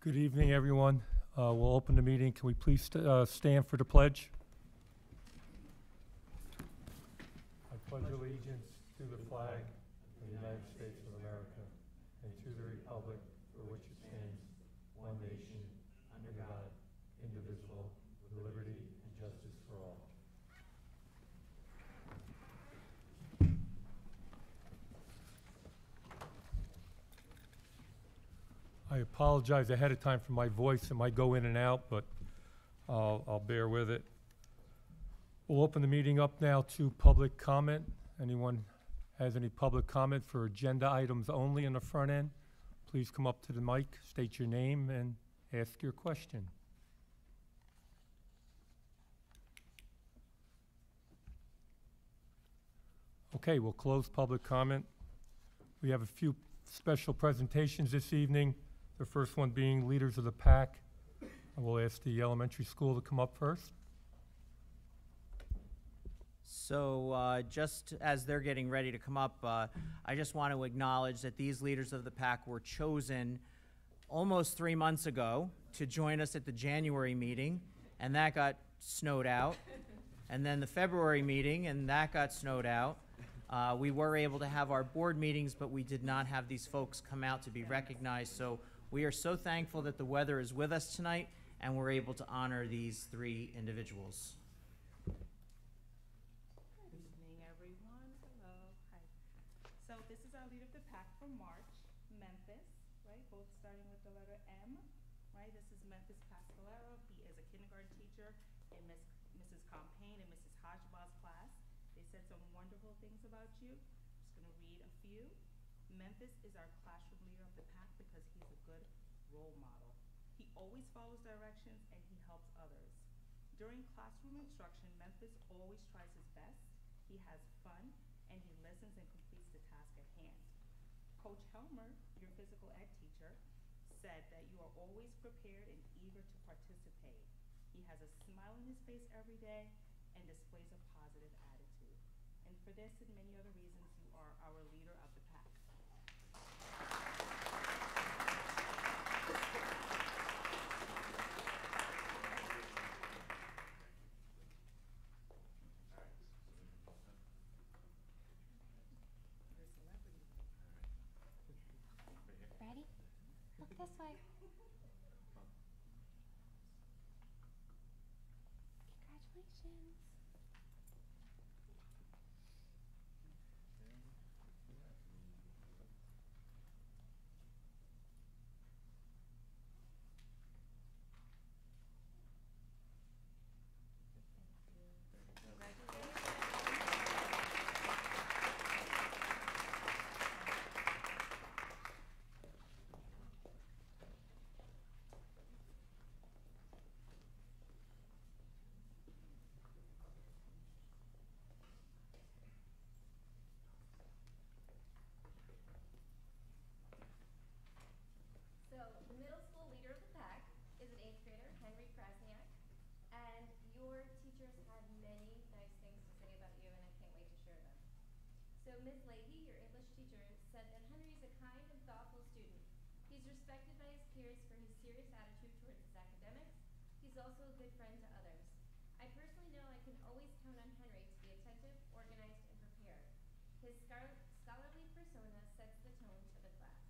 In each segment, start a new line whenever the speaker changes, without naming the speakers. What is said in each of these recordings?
Good evening, everyone. We'll open the meeting. Can we please stand for the pledge? I pledge allegiance to the flag of the United States of America and to the republic for which it stands, one nation, under God, indivisible, with liberty and justice for all. I apologize ahead of time for my voice. It might go in and out, but I'll bear with it. We'll open the meeting up now to public comment. Anyone has any public comment for agenda items only in the front end? Please come up to the mic, state your name, and ask your question. Okay, we'll close public comment. We have a few special presentations this evening. The first one being Leaders of the Pack. I will ask the elementary school to come up first.
So just as they're getting ready to come up, I just want to acknowledge that these Leaders of the Pack were chosen almost 3 months ago to join us at the January meeting, and that got snowed out. And then the February meeting, and that got snowed out. We were able to have our board meetings, but we did not have these folks come out to be recognized. So we are so thankful that the weather is with us tonight, and we're able to honor these 3 individuals.
Good evening, everyone. Hello. Hi. So this is our Leader of the Pack for March, Memphis, right? Both starting with the letter M, right? This is Memphis Pascalero. He is a kindergarten teacher in Mrs. Compain and Mrs. Hodgebaugh's class. They said some wonderful things about you. I'm just going to read a few. Memphis is our classroom leader of the pack because he's a good role model. He always follows directions and he helps others. During classroom instruction, Memphis always tries his best. He has fun and he listens and completes the task at hand. Coach Helmer, your physical ed teacher, said that you are always prepared and eager to participate. He has a smile on his face every day and displays a positive attitude. And for this and many other reasons, you are our leader of the pack.
Ready? Look this way. Congratulations.
So the middle school leader of the pack is an 8th grader, Henry Krasniak, and your teachers had many nice things to say about you, and I can't wait to share them. So Ms. Leahy, your English teacher, said that Henry is a kind and thoughtful student. He's respected by his peers for his serious attitude towards his academics. He's also a good friend to others. I personally know I can always count on Henry to be attentive, organized, and prepared. His scholarly persona sets the tone for the class.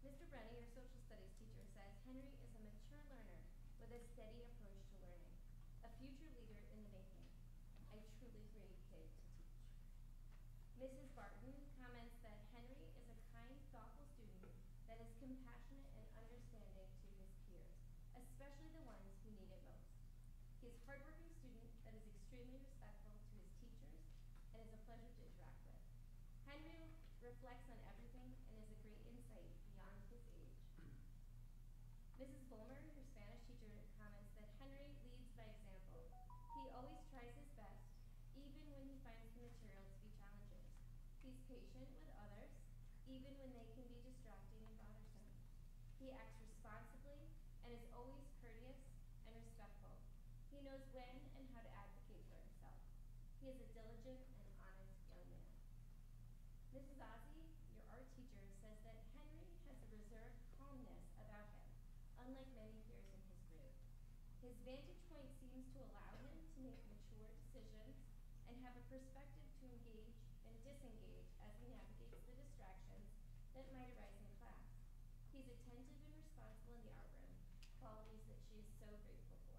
Mr. Brenny, your social studies teacher, says Henry is a mature learner with a steady approach to learning, a future leader in the making, a truly great kid to teach. Mrs. Barton comments that Henry is a kind, thoughtful student that is compassionate and understanding to his peers, especially the ones who need it most. He is a hardworking student that is extremely respectful to his teachers and is a pleasure to interact with. Henry reflects on everything and is a great insight beyond his age. Mrs. Bulmer, your Spanish teacher, comments that Henry leads by example. He always tries his best, even when he finds the material to be challenging. He's patient with others, even when they can be distracting and bothersome. He acts responsibly and is always courteous and respectful. He knows when and how to advocate for himself. He is a diligent and honest young man. Mrs. Ozzie, your art teacher, says that Henry has a reserved calmness about him. your decisions and have a perspective to engage and disengage as he navigates the distractions that might arise in class. He's attentive and responsible in the art room, qualities that she is so grateful for.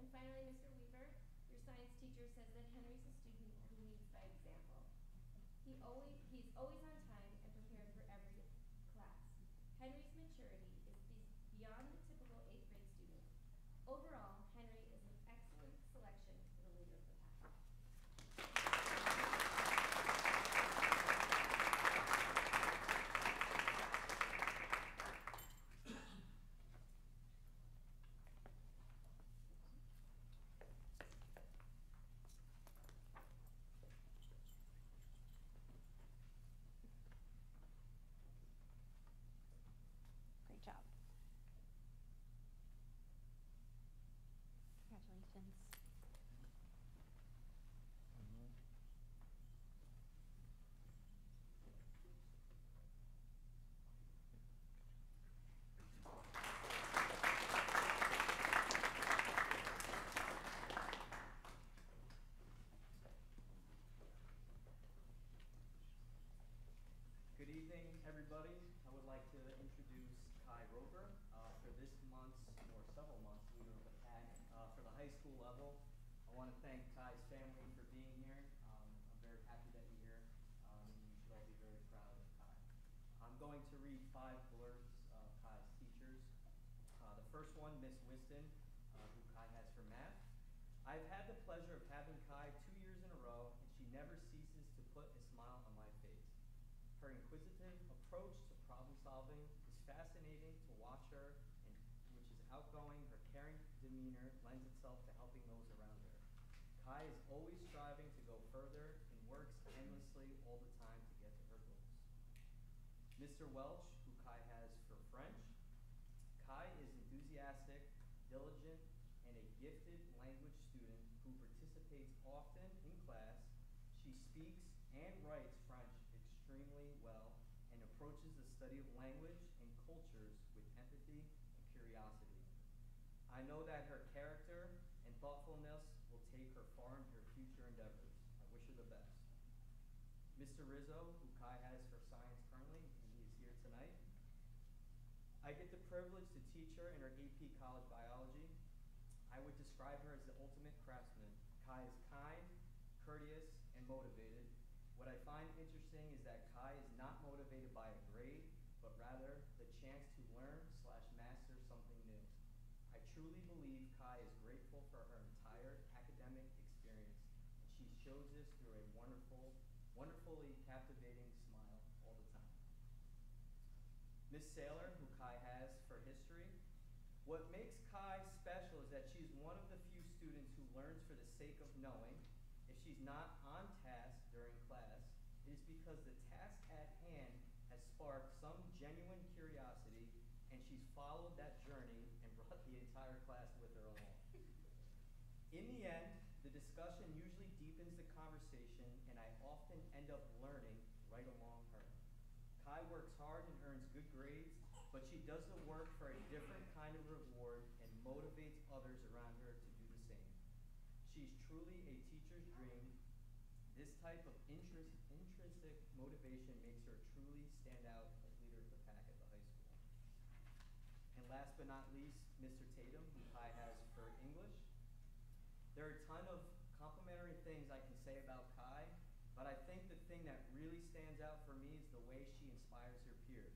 And finally, Mr. Weaver, your science teacher says that Henry's a student who leads by example. He's always on time and prepared for every class. Henry's maturity is beyond the typical 8th grade student. Overall, Henry is an excellent selection for the leader of the pack.
Great job. Congratulations.
Good evening, everybody. I would like to introduce Kai Rover for this month's, or several months, leader of the pack for the high school level. I want to thank Kai's family for being here. I'm very happy that you're here, and you should all be very proud of Kai. I'm going to read 5 blurbs of Kai's teachers. The first one, Miss Wiston, who Kai has for math. I've had the pleasure of having Kai 2 years in a row, and she never ceases to put a smile on my face. Her inquisitive approach to problem solving is fascinating to watch her, and which is outgoing. Her caring demeanor lends itself to helping those around her. Kai is always striving to go further and works endlessly all the time to get to her goals. Mr. Welch, who Kai has for French. Kai is enthusiastic, diligent, and a gifted language student who participates often in class. She speaks and writes French extremely well and approaches the study of language and cultures with empathy and curiosity. I know that her character and thoughtfulness will take her far in her future endeavors. I wish her the best. Mr. Rizzo, who Kai has for science currently, and he is here tonight. I get the privilege to teach her in her AP College Biology. I would describe her as the ultimate craftsman. Kai is kind, courteous, and motivated. What I find interesting is that Kai is not motivated by a grade, but rather the chance to learn/master something new. I truly believe Kai is grateful for her entire academic experience, and she shows this through a wonderfully captivating smile all the time. Miss Saylor, who Kai has for history. What makes Kai special is that she's one of the few students who learns for the sake of knowing. If she's not on task during class, it is because the task at hand has sparked some genuine curiosity, and she's followed that journey and brought the entire class with her along. In the end, the discussion usually deepens the conversation, and I often end up learning right along her. Kai works hard and earns good grades, but she does the work for a different kind of reward and motivates others around her to do the same. She's truly a teacher's dream. This type of intrinsic motivation makes her truly stand out as leader of the pack at the high school. And last but not least, Mr. Tatum, who Kai has for English. There are a ton of complimentary things I can say about Kai, but I think the thing that really stands out for me is the way she inspires her peers,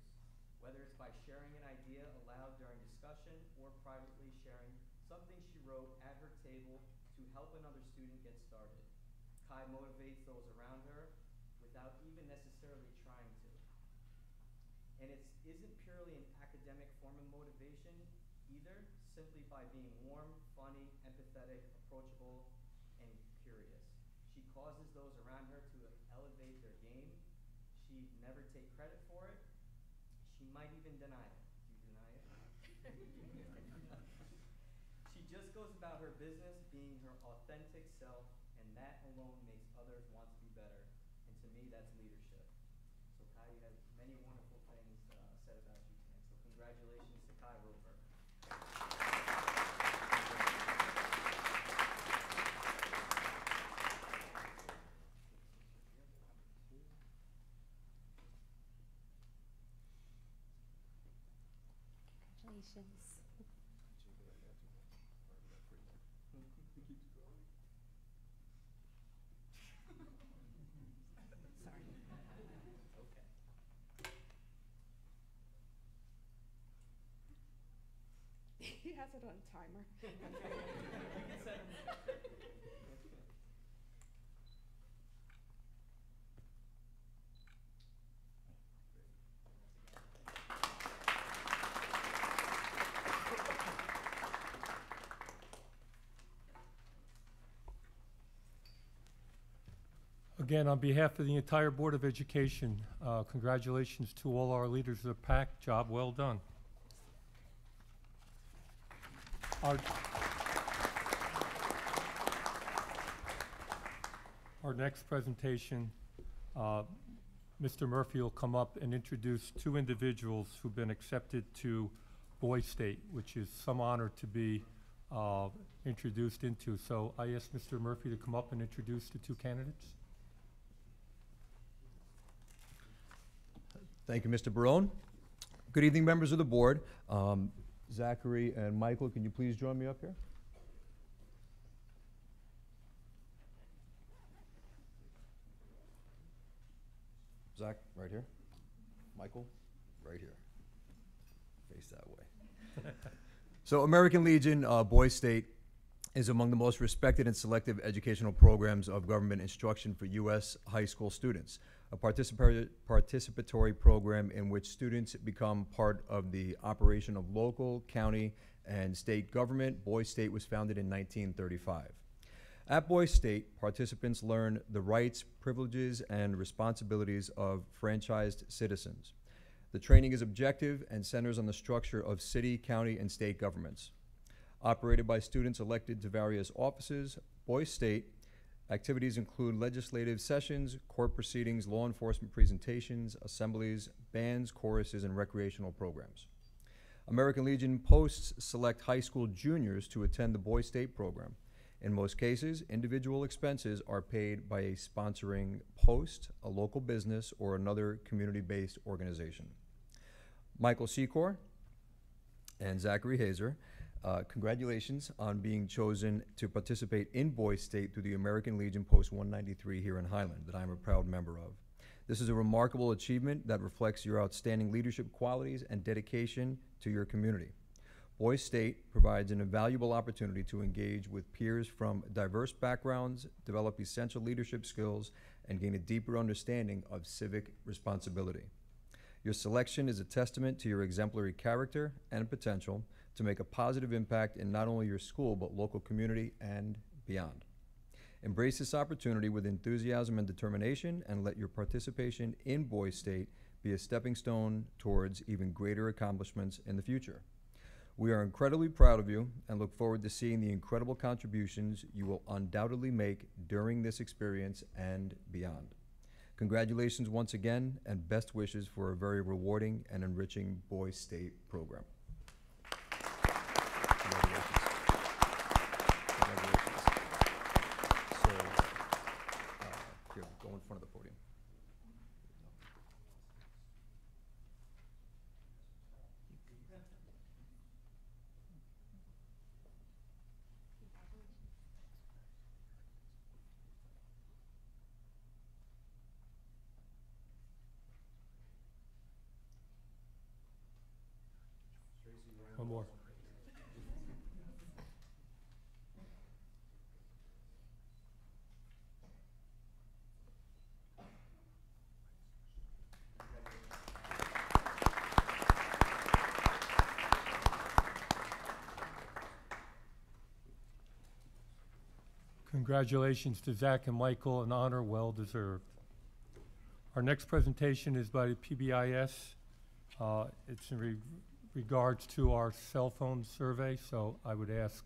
whether it's by sharing an idea aloud during discussion or privately sharing something she wrote at her table to help another student get started. Kai motivates those around her without even necessarily trying to. And it isn't purely an academic form of motivation either, simply by being warm, funny, empathetic, approachable, and curious. She causes those around her to elevate their game. She'd never take credit for it. She might even deny it. Do you deny it? She just goes about her business being her authentic self, and that alone makes others want to be better. And to me, that's leadership. So Kai, you have many wonderful things said about you tonight. So congratulations to Kai Rover.
He has it on timer.
Again, on behalf of the entire Board of Education, congratulations to all our leaders of the pack. Job well done. Our next presentation, Mr. Murphy will come up and introduce two individuals who've been accepted to Boys State, which is some honor to be introduced into. So I ask Mr. Murphy to come up and introduce the two candidates.
Thank you, Mr. Barone. Good evening, members of the board. Zachary and Michael, can you please join me up here? Zach, right here. Michael, right here. Face that way. So American Legion Boys State is among the most respected and selective educational programs of government instruction for U.S. high school students. A participatory program in which students become part of the operation of local, county, and state government. Boys State was founded in 1935. At Boys State, participants learn the rights, privileges, and responsibilities of franchised citizens. The training is objective and centers on the structure of city, county, and state governments. Operated by students elected to various offices, Boys State activities include legislative sessions, court proceedings, law enforcement presentations, assemblies, bands, choruses, and recreational programs. American Legion posts select high school juniors to attend the Boys State program. In most cases, individual expenses are paid by a sponsoring post, a local business, or another community-based organization. Michael Secor and Zachary Hazer, congratulations on being chosen to participate in Boys State through the American Legion Post 193 here in Highland that I'm a proud member of. This is a remarkable achievement that reflects your outstanding leadership qualities and dedication to your community. Boys State provides an invaluable opportunity to engage with peers from diverse backgrounds, develop essential leadership skills, and gain a deeper understanding of civic responsibility. Your selection is a testament to your exemplary character and potential to make a positive impact in not only your school, but local community and beyond. Embrace this opportunity with enthusiasm and determination, and let your participation in Boys State be a stepping stone towards even greater accomplishments in the future. We are incredibly proud of you and look forward to seeing the incredible contributions you will undoubtedly make during this experience and beyond. Congratulations once again, and best wishes for a very rewarding and enriching Boys State program. Congratulations. Congratulations. So, here, go in front of the podium.
One more. Congratulations to Zach and Michael, an honor well deserved. Our next presentation is by the PBIS. It's in regards to our cell phone survey, so I would ask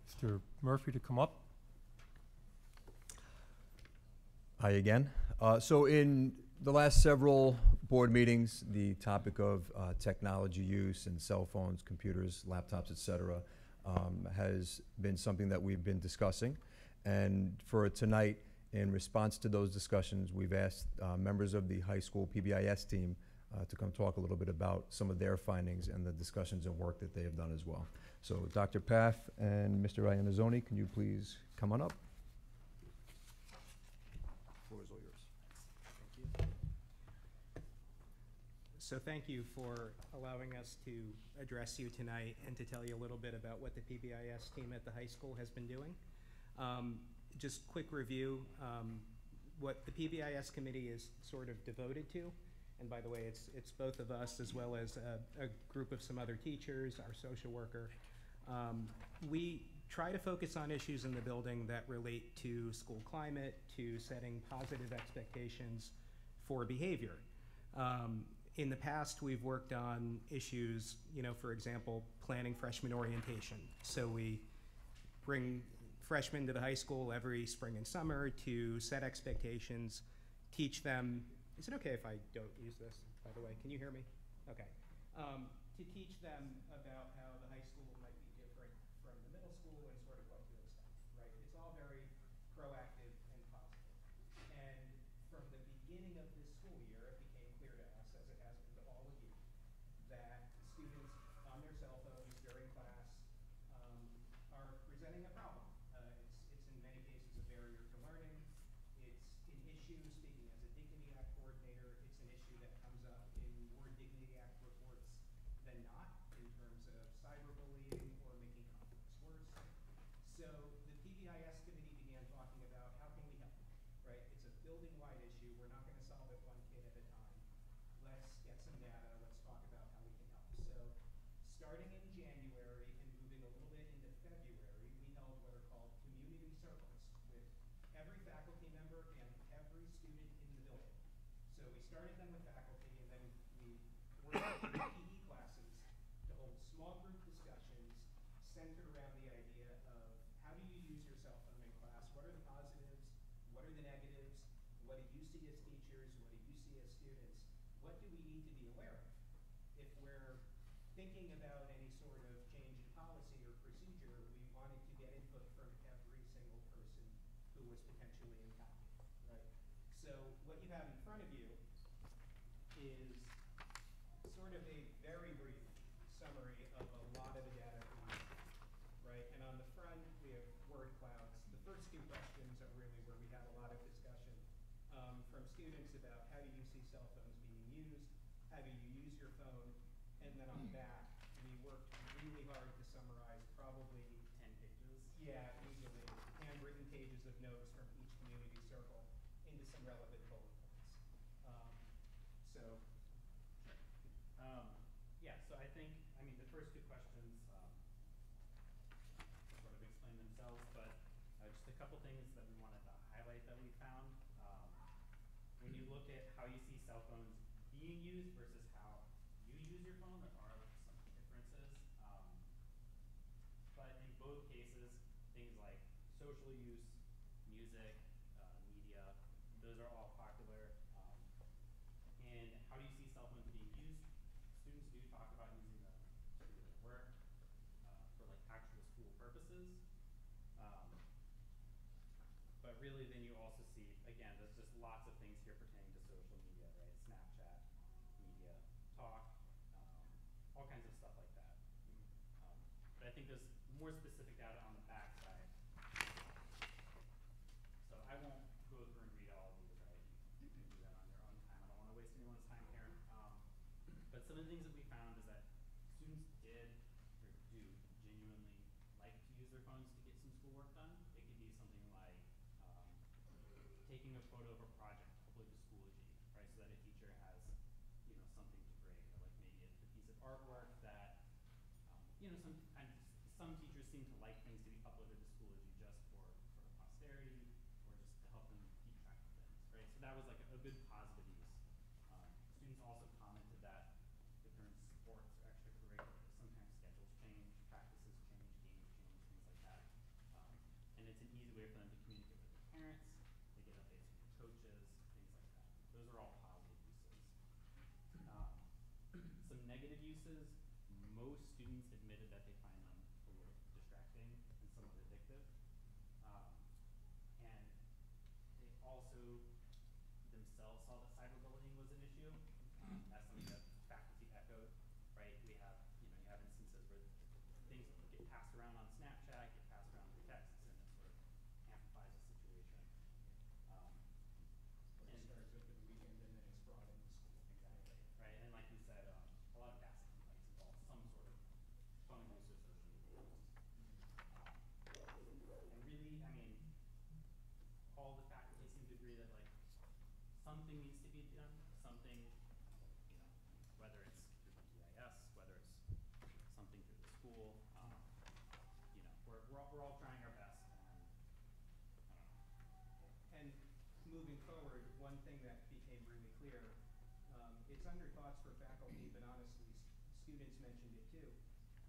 Mr. Murphy to come up.
Hi again. So in the last several board meetings, the topic of technology use and cell phones, computers, laptops, etc., has been something that we've been discussing. And for tonight, in response to those discussions, we've asked members of the high school PBIS team to come talk a little bit about some of their findings and the discussions and work that they have done as well. So Dr. Path and Mr. Iannazzoni, can you please come on up? Floor is all yours.
Thank you. So thank you for allowing us to address you tonight and to tell you a little bit about what the PBIS team at the high school has been doing. Just quick review, what the PBIS committee is sort of devoted to, and by the way, it's both of us as well as a group of some other teachers, our social worker. We try to focus on issues in the building that relate to school climate, to setting positive expectations for behavior. In the past, we've worked on issues, for example, planning freshman orientation. So we bring freshmen to the high school every spring and summer to set expectations, teach them. Is it okay if I don't use this, by the way? Can you hear me? Okay. To teach them about how the high school might be different from the middle school and sort of what to expect, right? It's all very proactive and positive. And from the beginning of this school year, it became clear to us, as it has been to all of you, that students on their cell phones during class are presenting a problem. It's in many cases a barrier to learning. It's an issue, speaking as a Dignity Act coordinator, it's an issue that comes up in more Dignity Act reports than not in terms of cyberbullying or making conflicts worse. So the PBIS committee began talking about how can we help, right? It's a building-wide issue. We're not going to solve it one kid at a time. Let's get some data. Let's talk about how we can help. So starting in January and moving a little bit into February, we held what are called community circles with every faculty member and every student in the building. So we started them with faculty, and then we worked with PE classes to hold small group discussions centered around the idea of how do you use your cell phone in class? What are the positives? What are the negatives? What do you see as teachers? What do you see as students? What do we need to be aware of? If we're thinking about any sort of change in policy or procedure, we wanted to get input from every single person who was potentially impacted, right? So what you have in front of you is sort of a very brief summary of a lot of the data we use, right? And on the front, we have word clouds. The first two questions are really where we had a lot of discussion from students about how do you see cell phones being used, how do you use your phone, and then on the back, we worked really hard to summarize probably
10 pages.
yeah, easily handwritten pages of notes from each community circle into some relevant bullet points. So,
Yeah, so I think, the first two questions sort of explain themselves, but just a couple things that we wanted to highlight that we found. When you look at how you see cell phones being used versus how you use your phone, there are some differences. But in both cases, things like social use, music, media, those are all popular. And how do you see cell phones being used? Students do talk about using them to do their work, for like actual school purposes. But really then you also see, again, there's just lots of things here pertaining to social media, right? Snapchat, media, talk, all kinds of stuff like that. But I think there's more specific data on the back side. So I won't go through and read all of these, right? You can do that on your own time. I don't want to waste anyone's time here. But some of the things that we found is that students did or do genuinely like to use their phones to get some schoolwork done. It could be something like taking a photo of a project to upload to Schoology, right? So that a teacher has, something to grade, or like maybe it's a piece of artwork that, some teachers seem to like things to be uploaded to Schoology just for sort of posterity, or just to help them keep track of things, right? So that was like a good positive use. Students also commented that if they're in sports or extracurriculars, sometimes schedules change, practices change, games change, things like that. And it's an easy way for them to communicate with their parents. They get updates from their coaches, things like that. Those are all positive uses. Some negative uses, most students admitted that they find them a little distracting and somewhat addictive. And they also themselves saw that cyberbullying was an issue. That's something that faculty echoed, right? We have, you know, you have instances where things get passed around on Snapchat, get passed around through texts, and it sort of amplifies the situation.
Or it starts over the weekend and then it's brought into school.
Exactly, right? And like you said, a lot of DASA complaints involve some sort of phone use or social media use. And really, I mean, all the faculty seem to agree that like something needs to be done, something, you know, whether it's through the PBIS, whether it's something through the school, you know, we're all trying our best, and I don't know.
And moving forward, one thing that became really clear, it's under thoughts for faculty, but honestly, students mentioned it too.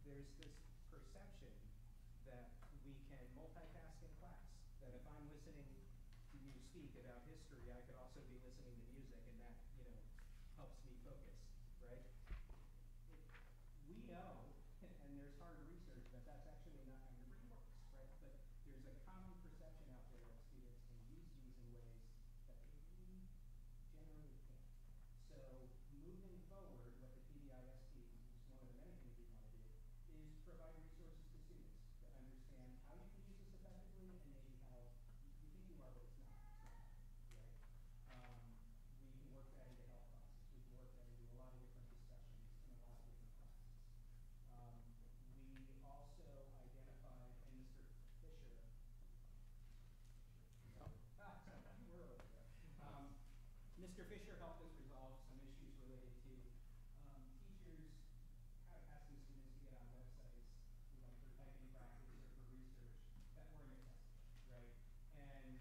There's this perception that we can multitask in class, that if I'm listening to you speak about history, I could also be listening to music, and that, you know, helps me focus, right? We know, and there's hard research, that that's actually not how your brain works, right? But there's a common perception out there that students can use these in ways that they really generally can't. So moving forward, what the PBIS team, which is one of the many things we want to do, is provide resources to students to understand how you can use this effectively and maybe how you think you are, but it's not. It's not, right? We can work that into health classes. We can work that into a lot of different discussions in a lot of different classes. We also identified, and Mr. Fisher, we're over there. Mr. Fisher helped us resolve some issues related to teachers asking students to get on websites, you know, for typing practice or for research that weren't accessible, right? And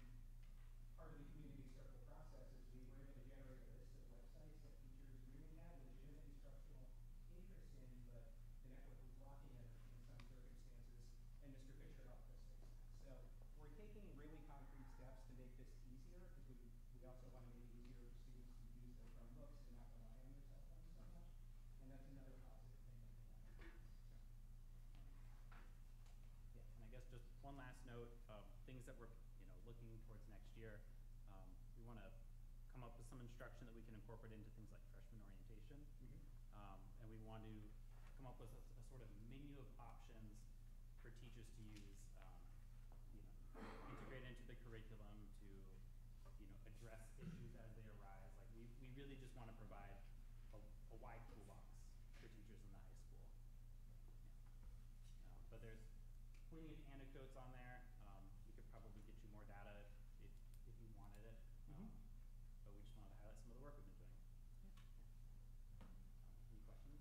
part of the community circle process is we were able to generate a list of websites that teachers really had legitimate instructional interest in, but the network was blocking it in some circumstances, and Mr. Fisher helped us fix that. So we're taking really concrete steps to make this easier, because we also want to make it easier for students to use their Chromebooks and not rely on their cell phones so much, and that's another positive thing that we want to do.
Yeah, and I guess just one last note, things that we're, you know, looking towards next year. We want to come up with some instruction that we can incorporate into things like freshman orientation. And we want to come up with a sort of menu of options for teachers to use, you know, integrate into the curriculum to, you know, address issues as they arise. Like we really just want to provide a wide toolbox for teachers in the high school. But there's plenty of anecdotes on there. We could probably get you more data if you wanted it. But we just wanted to highlight some of the work we've been doing. Any questions?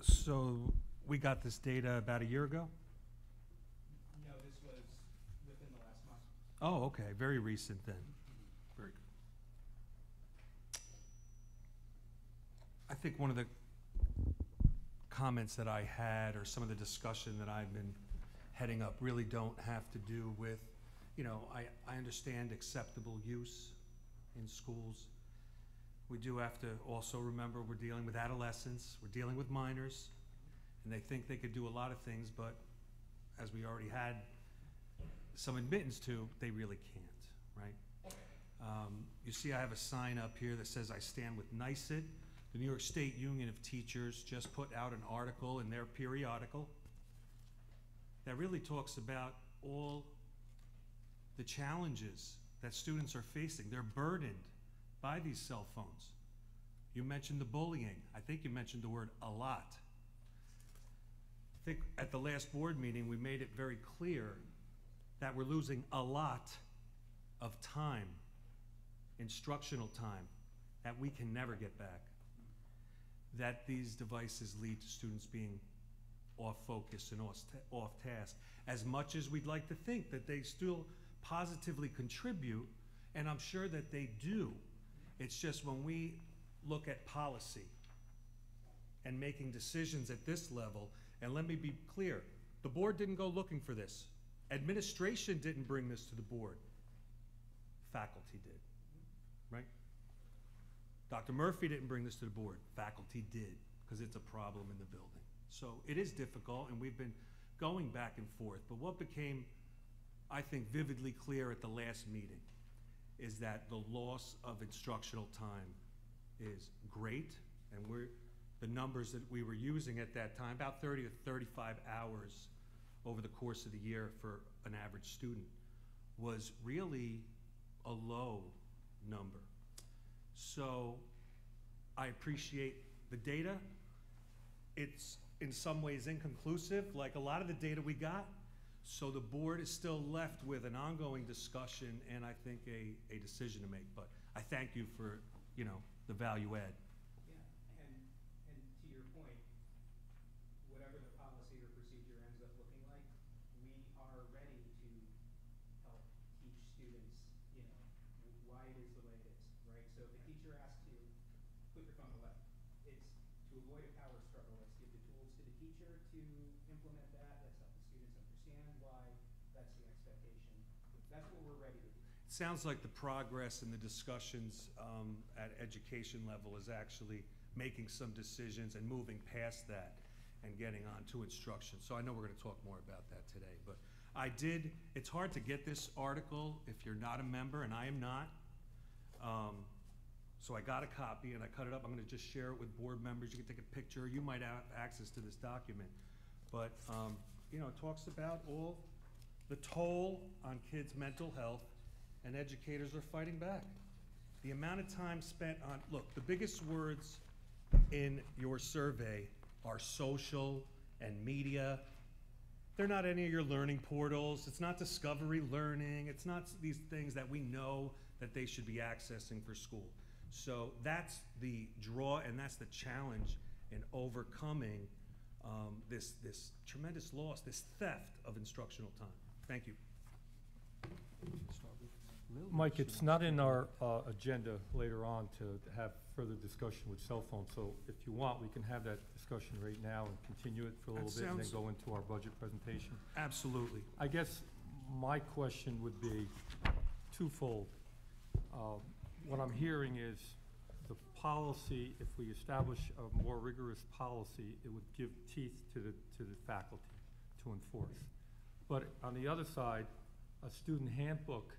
So we got this data about a year ago?
No, this was within the last month.
Oh, okay, very recent then. Very good. I think one of the comments that I had, or some of the discussion that I've been heading up, really don't have to do with, you know, I understand acceptable use in schools. We do have to also remember we're dealing with adolescents, we're dealing with minors, and they think they could do a lot of things, but as we already had some admittance to, they really can't, right? You see I have a sign up here that says I stand with NICET. The New York State Union of Teachers just put out an article in their periodical that really talks about all the challenges that students are facing. They're burdened by these cell phones. You mentioned the bullying. I think you mentioned the word a lot. I think at the last board meeting, we made it very clear that we're losing a lot of time, instructional time, that we can never get back. That these devices lead to students being off focus and off task. As much as we'd like to think that they still positively contribute, and I'm sure that they do, it's just when we look at policy and making decisions at this level, and let me be clear, the board didn't go looking for this. Administration didn't bring this to the board. Faculty did, right? Dr. Murphy didn't bring this to the board. Faculty did, because it's a problem in the building. So it is difficult, and we've been going back and forth. But what became I think, vividly clear at the last meeting, is that the loss of instructional time is great, and the numbers that we were using at that time, about 30 to 35 hours over the course of the year for an average student, was really a low number. So I appreciate the data. It's in some ways inconclusive, like a lot of the data we got. So the board is still left with an ongoing discussion and I think a decision to make. But I thank you for, you know, the value add.
Yeah, and to your point, whatever the policy or procedure ends up looking like, we are ready to help teach students, you know, why it is the way it is, right? So if a teacher asks you, put your phone away, it's to avoid a power struggle. Let's give the tools to the teacher to implement that. Let's help the students understand why that's the expectation. That's what we're ready to do.
Sounds like the progress and the discussions at education level is actually making some decisions and moving past that and getting on to instruction. So I know we're going to talk more about that today. But it's hard to get this article if you're not a member, and I am not. So I got a copy and I cut it up. I'm going to just share it with board members. You can take a picture. You might have access to this document. But you know, it talks about all the toll on kids' mental health, and educators are fighting back. The amount of time spent on, look, the biggest words in your survey are social and media. They're not any of your learning portals. It's not discovery learning. It's not these things that we know that they should be accessing for school. So that's the draw and that's the challenge in overcoming this tremendous loss, this theft of instructional time. Thank you.
Mike, it's not in our agenda later on to have further discussion with cell phones, so if you want, we can have that discussion right now and continue it for a little bit and then go into our budget presentation.
Absolutely.
I guess my question would be twofold. What I'm hearing is the policy, if we establish a more rigorous policy, it would give teeth to the faculty to enforce. But on the other side, a student handbook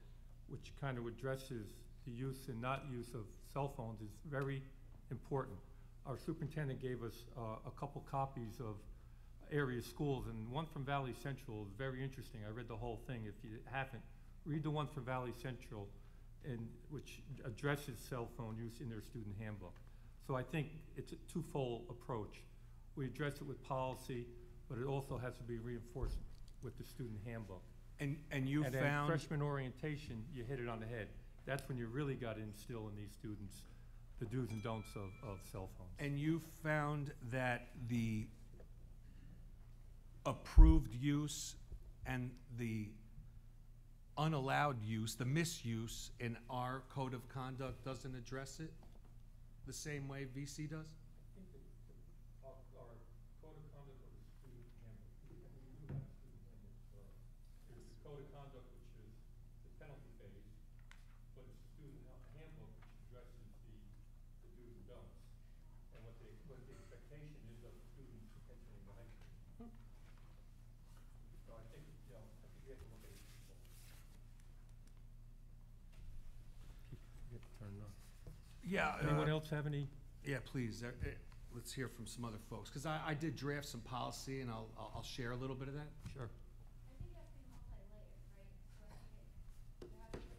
which kind of addresses the use and not use of cell phones is very important. Our superintendent gave us a couple copies of area schools, and one from Valley Central is very interesting. I read the whole thing. If you haven't, read the one from Valley Central, which addresses cell phone use in their student handbook. So I think it's a twofold approach. We address it with policy, but it also has to be reinforced with the student handbook.
And
then freshman orientation, you hit it on the head. That's when you really got to instill in these students the do's and don'ts of cell phones.
And you found that the approved use and the unallowed use, the misuse in our code of conduct doesn't address it the same way VC does?
I think our code of conduct or the student handbook, we do have student handbooks. There's the code of conduct, which is the penalty phase, but it's the student handbook which addresses the do's and don'ts and what the expectation is of students entering the high school. So I think, you know, I think we have to look at it. Get turned on.
Yeah.
Anyone else have any?
Yeah, please. Let's hear from some other folks, because I did draft some policy, and I'll share a little bit of that.
Sure.
I think it has to be multi-layered, right? So I think it has to be.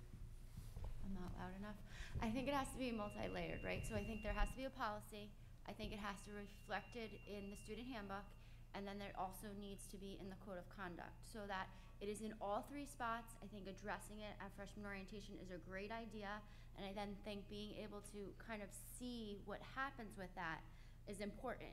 I'm not loud enough. I think it has to be multi-layered, right? So I think there has to be a policy. I think it has to be reflected in the student handbook, and then there also needs to be in the code of conduct, so that it is in all three spots. I think addressing it at freshman orientation is a great idea, and I then think being able to kind of see what happens with that is important.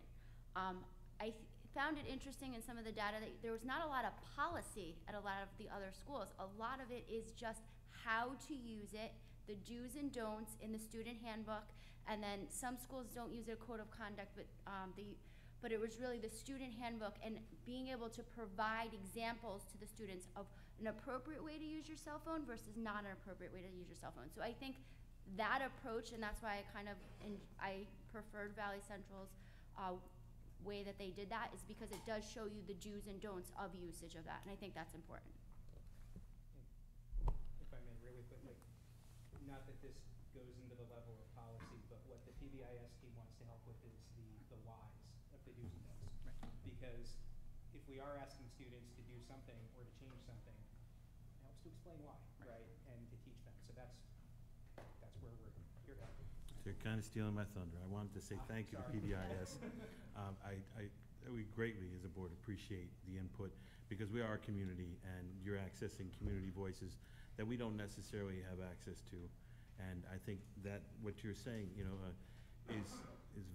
I found it interesting in some of the data that there was not a lot of policy at a lot of the other schools. A lot of it is just how to use it, the do's and don'ts in the student handbook, and then some schools don't use a code of conduct, but it was really the student handbook and being able to provide examples to the students of an appropriate way to use your cell phone versus not an appropriate way to use your cell phone. So I think that approach, and that's why I preferred Valley Central's way that they did that, is because it does show you the do's and don'ts of usage of that, and I think that's important.
not that this goes into the level of policy, but what the PBIS team wants to help with is the whys of the do's and don'ts. Because if we are asking students to do something or to change something, it helps to explain why, right? And to teach them. So that's where we're here to help.
So you're kind of stealing my thunder. I wanted to say thank you to
Sorry.
PBIS. We greatly, as a board, appreciate the input because we are a community and you're accessing community voices that we don't necessarily have access to. And I think that what you're saying, you know, is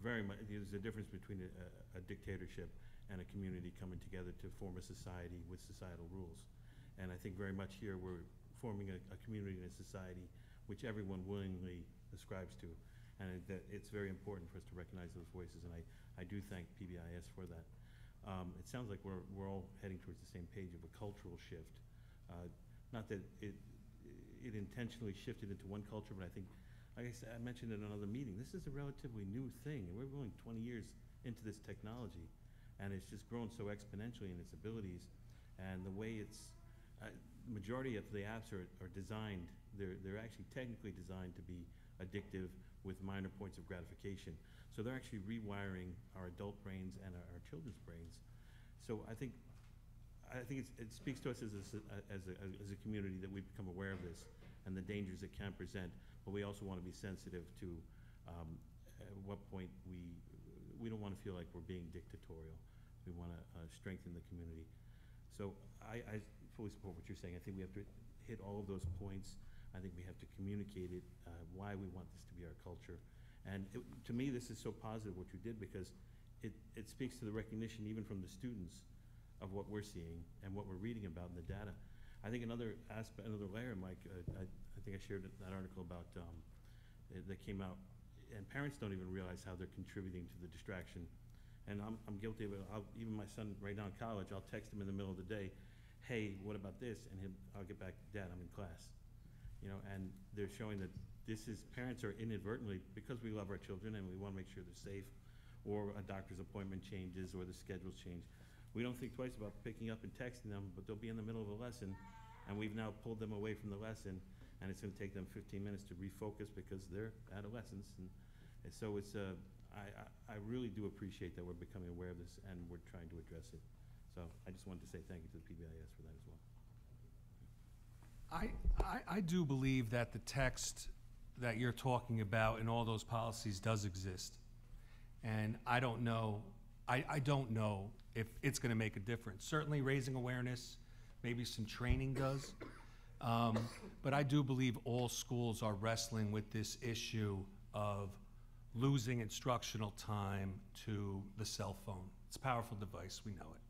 very much, there's a difference between a dictatorship and a community coming together to form a society with societal rules. And I think very much here we're forming a community and a society which everyone willingly ascribes to. And that it's very important for us to recognize those voices, and I do thank PBIS for that. It sounds like we're all heading towards the same page of a cultural shift. Not that it intentionally shifted into one culture, but I think, like I said, I mentioned in another meeting, this is a relatively new thing, and we're only 20 years into this technology, and it's just grown so exponentially in its abilities, and the way it's, majority of the apps are designed, they're actually technically designed to be addictive with minor points of gratification. So they're actually rewiring our adult brains and our children's brains. So I think it speaks to us as a community that we've become aware of this and the dangers it can present, but we also want to be sensitive to at what point we don't want to feel like we're being dictatorial. We want to strengthen the community. So I fully support what you're saying. I think we have to hit all of those points. I think we have to communicate it, why we want this to be our culture. And to me, this is so positive what you did because it speaks to the recognition even from the students of what we're seeing and what we're reading about in the data. I think another aspect, another layer, Mike, I think I shared that article about that came out, and parents don't even realize how they're contributing to the distraction. And I'm guilty of it. Even my son right now in college, I'll text him in the middle of the day, hey, what about this? And I'll get back, Dad, I'm in class. You know, and they're showing that parents are inadvertently, because we love our children and we want to make sure they're safe, or a doctor's appointment changes or the schedules change. We don't think twice about picking up and texting them, but they'll be in the middle of a lesson, and we've now pulled them away from the lesson, and it's going to take them 15 minutes to refocus because they're adolescents. And so it's, I really do appreciate that we're becoming aware of this and we're trying to address it. So I just wanted to say thank you to the PBIS for that as well.
I do believe that the text that you're talking about in all those policies does exist. And I don't know if it's gonna make a difference. Certainly raising awareness, maybe some training does. But I do believe all schools are wrestling with this issue of losing instructional time to the cell phone. It's a powerful device, we know it.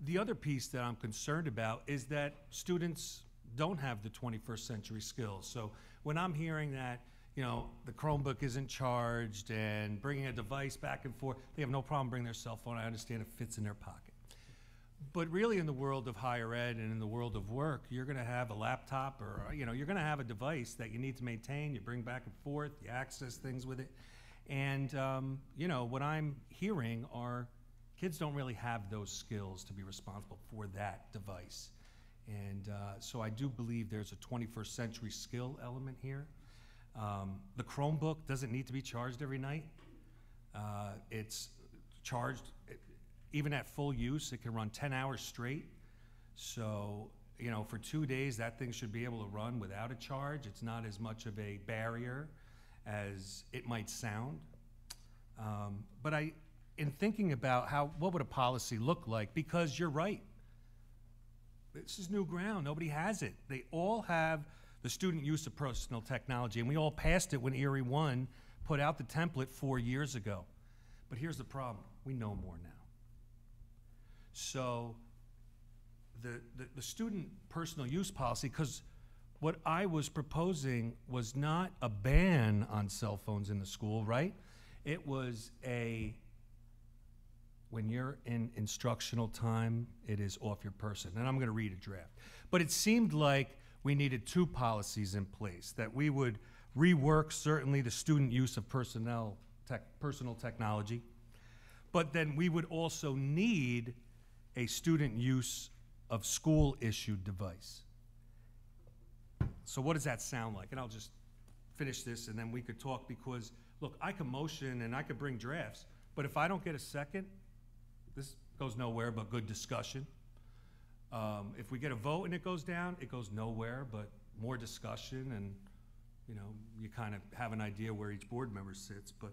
The other piece that I'm concerned about is that students don't have the 21st century skills. So when I'm hearing that, you know, the Chromebook isn't charged and bringing a device back and forth, they have no problem bringing their cell phone. I understand it fits in their pocket. But really in the world of higher ed and in the world of work, you're gonna have a laptop or, you know, you're gonna have a device that you need to maintain, you bring back and forth, you access things with it. And, you know, what I'm hearing are kids don't really have those skills to be responsible for that device. And so I do believe there's a 21st century skill element here. The Chromebook doesn't need to be charged every night. It's charged, even at full use, it can run 10 hours straight. So, you know, for 2 days, that thing should be able to run without a charge. It's not as much of a barrier as it might sound. But in thinking about what would a policy look like, because you're right, this is new ground, nobody has it. They all have the student use of personal technology, and we all passed it when Erie 1 put out the template 4 years ago. But here's the problem, we know more now. So the student personal use policy, because what I was proposing was not a ban on cell phones in the school, right? It was when you're in instructional time, it is off your person. And I'm gonna read a draft. But it seemed like we needed two policies in place, that we would rework certainly the student use of personal technology, but then we would also need a student use of school-issued device. So what does that sound like? And I'll just finish this and then we could talk because, look, I can motion and I could bring drafts, but if I don't get a second, this goes nowhere but good discussion. If we get a vote and it goes down, it goes nowhere but more discussion and, you know, you kind of have an idea where each board member sits, but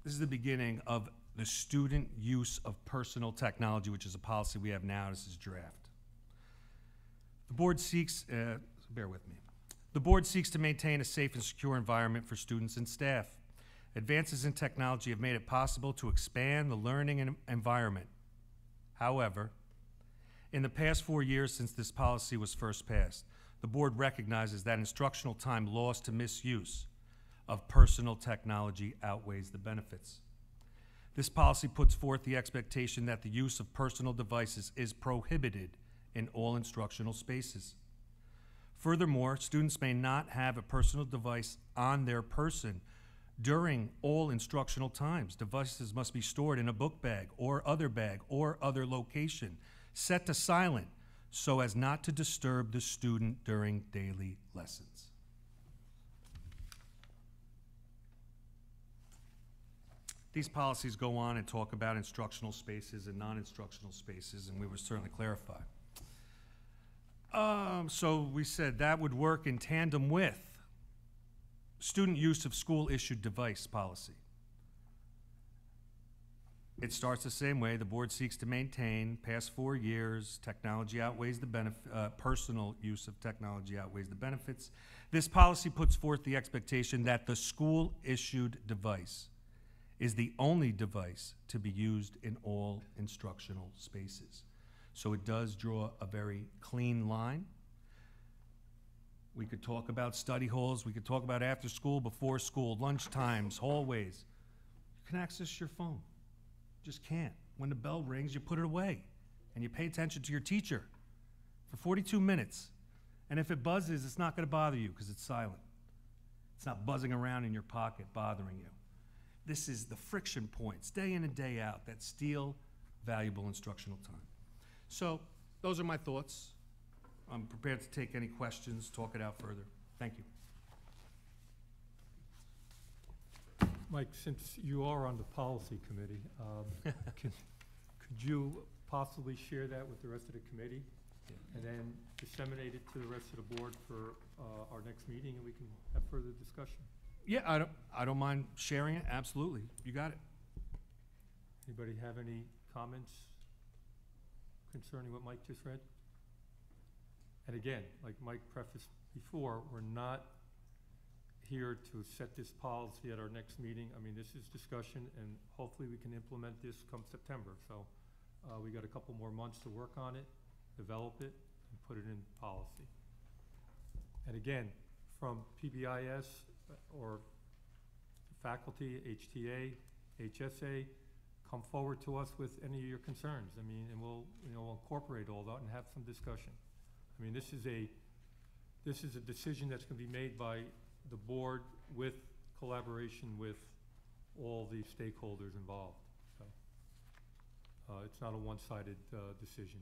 this is the beginning of the student use of personal technology, which is a policy we have now. This is draft. The board seeks, bear with me. The board seeks to maintain a safe and secure environment for students and staff. Advances in technology have made it possible to expand the learning environment. However, in the past 4 years since this policy was first passed, the board recognizes that instructional time lost to misuse of personal technology outweighs the benefits. This policy puts forth the expectation that the use of personal devices is prohibited in all instructional spaces. Furthermore, students may not have a personal device on their person during all instructional times. Devices must be stored in a book bag or other location, set to silent so as not to disturb the student during daily lessons. These policies go on and talk about instructional spaces and non-instructional spaces, and we will certainly clarify. So we said that would work in tandem with student use of school-issued device policy. It starts the same way. The board seeks to maintain, past 4 years, technology outweighs the personal use of technology outweighs the benefits. This policy puts forth the expectation that the school-issued device is the only device to be used in all instructional spaces. So it does draw a very clean line. We could talk about study halls, we could talk about after school, before school, lunch times, hallways. You can access your phone. Just can't. When the bell rings, you put it away and you pay attention to your teacher for 42 minutes. And if it buzzes, it's not going to bother you because it's silent. It's not buzzing around in your pocket bothering you. This is the friction points, day in and day out, that steal valuable instructional time. So those are my thoughts. I'm prepared to take any questions, talk it out further. Thank you.
Mike, since you are on the policy committee, could you possibly share that with the rest of the committee?
Yeah.
And then disseminate it to the rest of the board for our next meeting, and we can have further discussion?
Yeah, I don't mind sharing it, absolutely. You got it.
Anybody have any comments concerning what Mike just read? And again, like Mike prefaced before, we're not here to set this policy at our next meeting. I mean, this is discussion, and hopefully we can implement this come September. So we got a couple more months to work on it, develop it, and put it in policy. And again, from PBIS or faculty, HTA, HSA, come forward to us with any of your concerns. I mean, and we'll incorporate all that and have some discussion. I mean, this is a decision that's going to be made by the board with collaboration with all the stakeholders involved. So it's not a one-sided decision.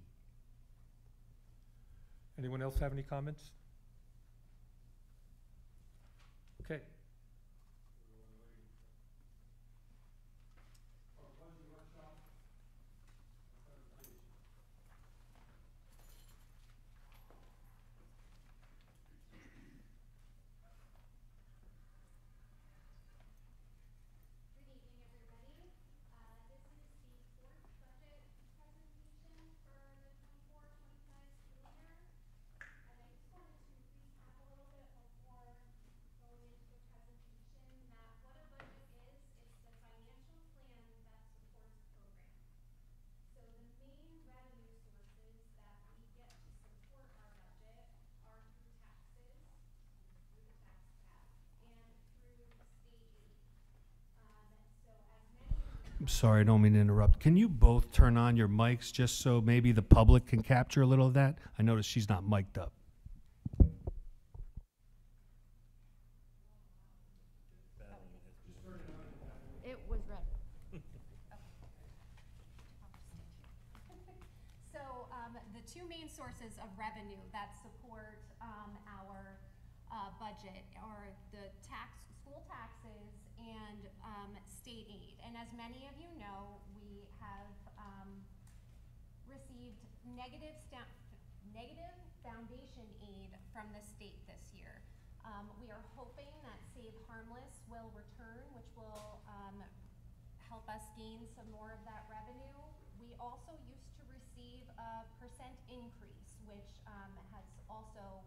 Anyone else have any comments? Okay.
I'm sorry, I don't mean to interrupt. Can you both turn on your mics just so maybe the public can capture a little of that? I noticed she's not mic'd up.
It was red.
So the
two main sources of revenue that support our budget are the school taxes and state aid. And as many of you know, we have received negative foundation aid from the state this year. We are hoping that Save Harmless will return, which will help us gain some more of that revenue. We also used to receive a percent increase, which has also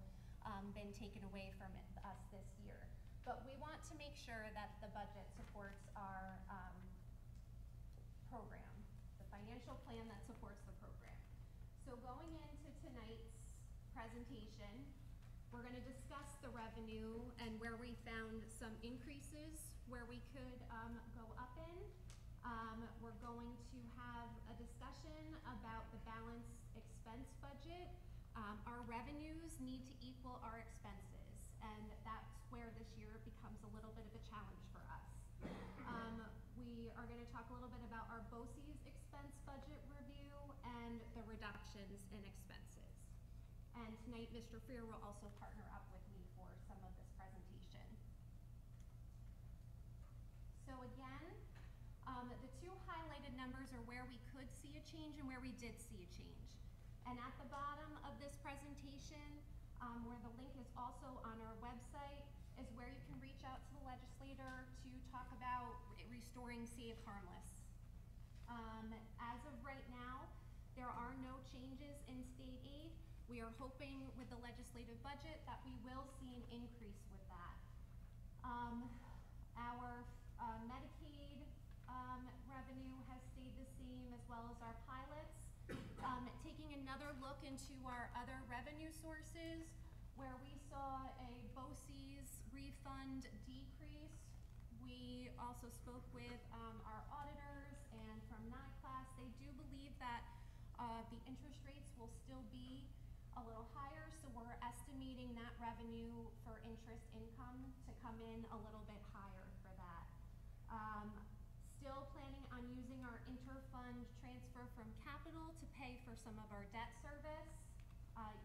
been taken away from us this year. But we want to make sure that the budget supports our program, the financial plan that supports the program. So going into tonight's presentation, we're going to discuss the revenue and where we found some increases, where we could go up in. We're going to have a discussion about the balanced expense budget. Our revenues need to equal our expenses, and that's where this year becomes a little bit of a challenge for us. We are going to talk a little bit about our BOCES expense budget review and the reductions in expenses. And tonight, Mr. Freer will also partner up with me for some of this presentation. So again, the two highlighted numbers are where we could see a change and where we did see a change. And at the bottom of this presentation, where the link is also on our website, is where you can reach out to the legislator to talk about restoring Save Harmless. As of right now, there are no changes in state aid. We are hoping with the legislative budget that we will see an increase with that. Our Medicaid revenue has stayed the same, as well as our pilots. Taking another look into our other revenue sources, where we saw a BOCES refund decrease. We also spoke with our auditors, and from NICLAS, they do believe that the interest rates will still be a little higher, so we're estimating that revenue for interest income to come in a little bit higher for that. Still planning on using our interfund transfer from capital to pay for some of our debt service,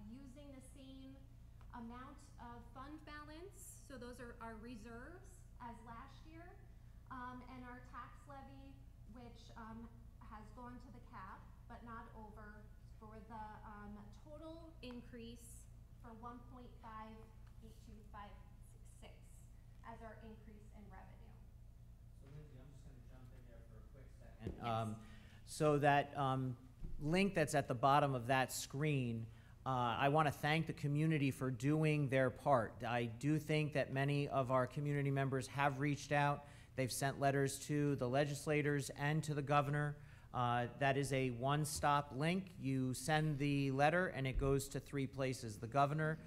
using the same amount of fund balance, so those are our reserves as last year, and our tax levy, which has gone to the cap, but not over, for the total increase for 1.58256 as our increase in revenue.
So Lindsay, I'm just going to jump in there for a quick second. So that link that's at the bottom of that screen, I want to thank the community for doing their part. I do think that many of our community members have reached out. They've sent letters to the legislators and to the governor. That is a one-stop link. You send the letter and it goes to 3 places: the governor,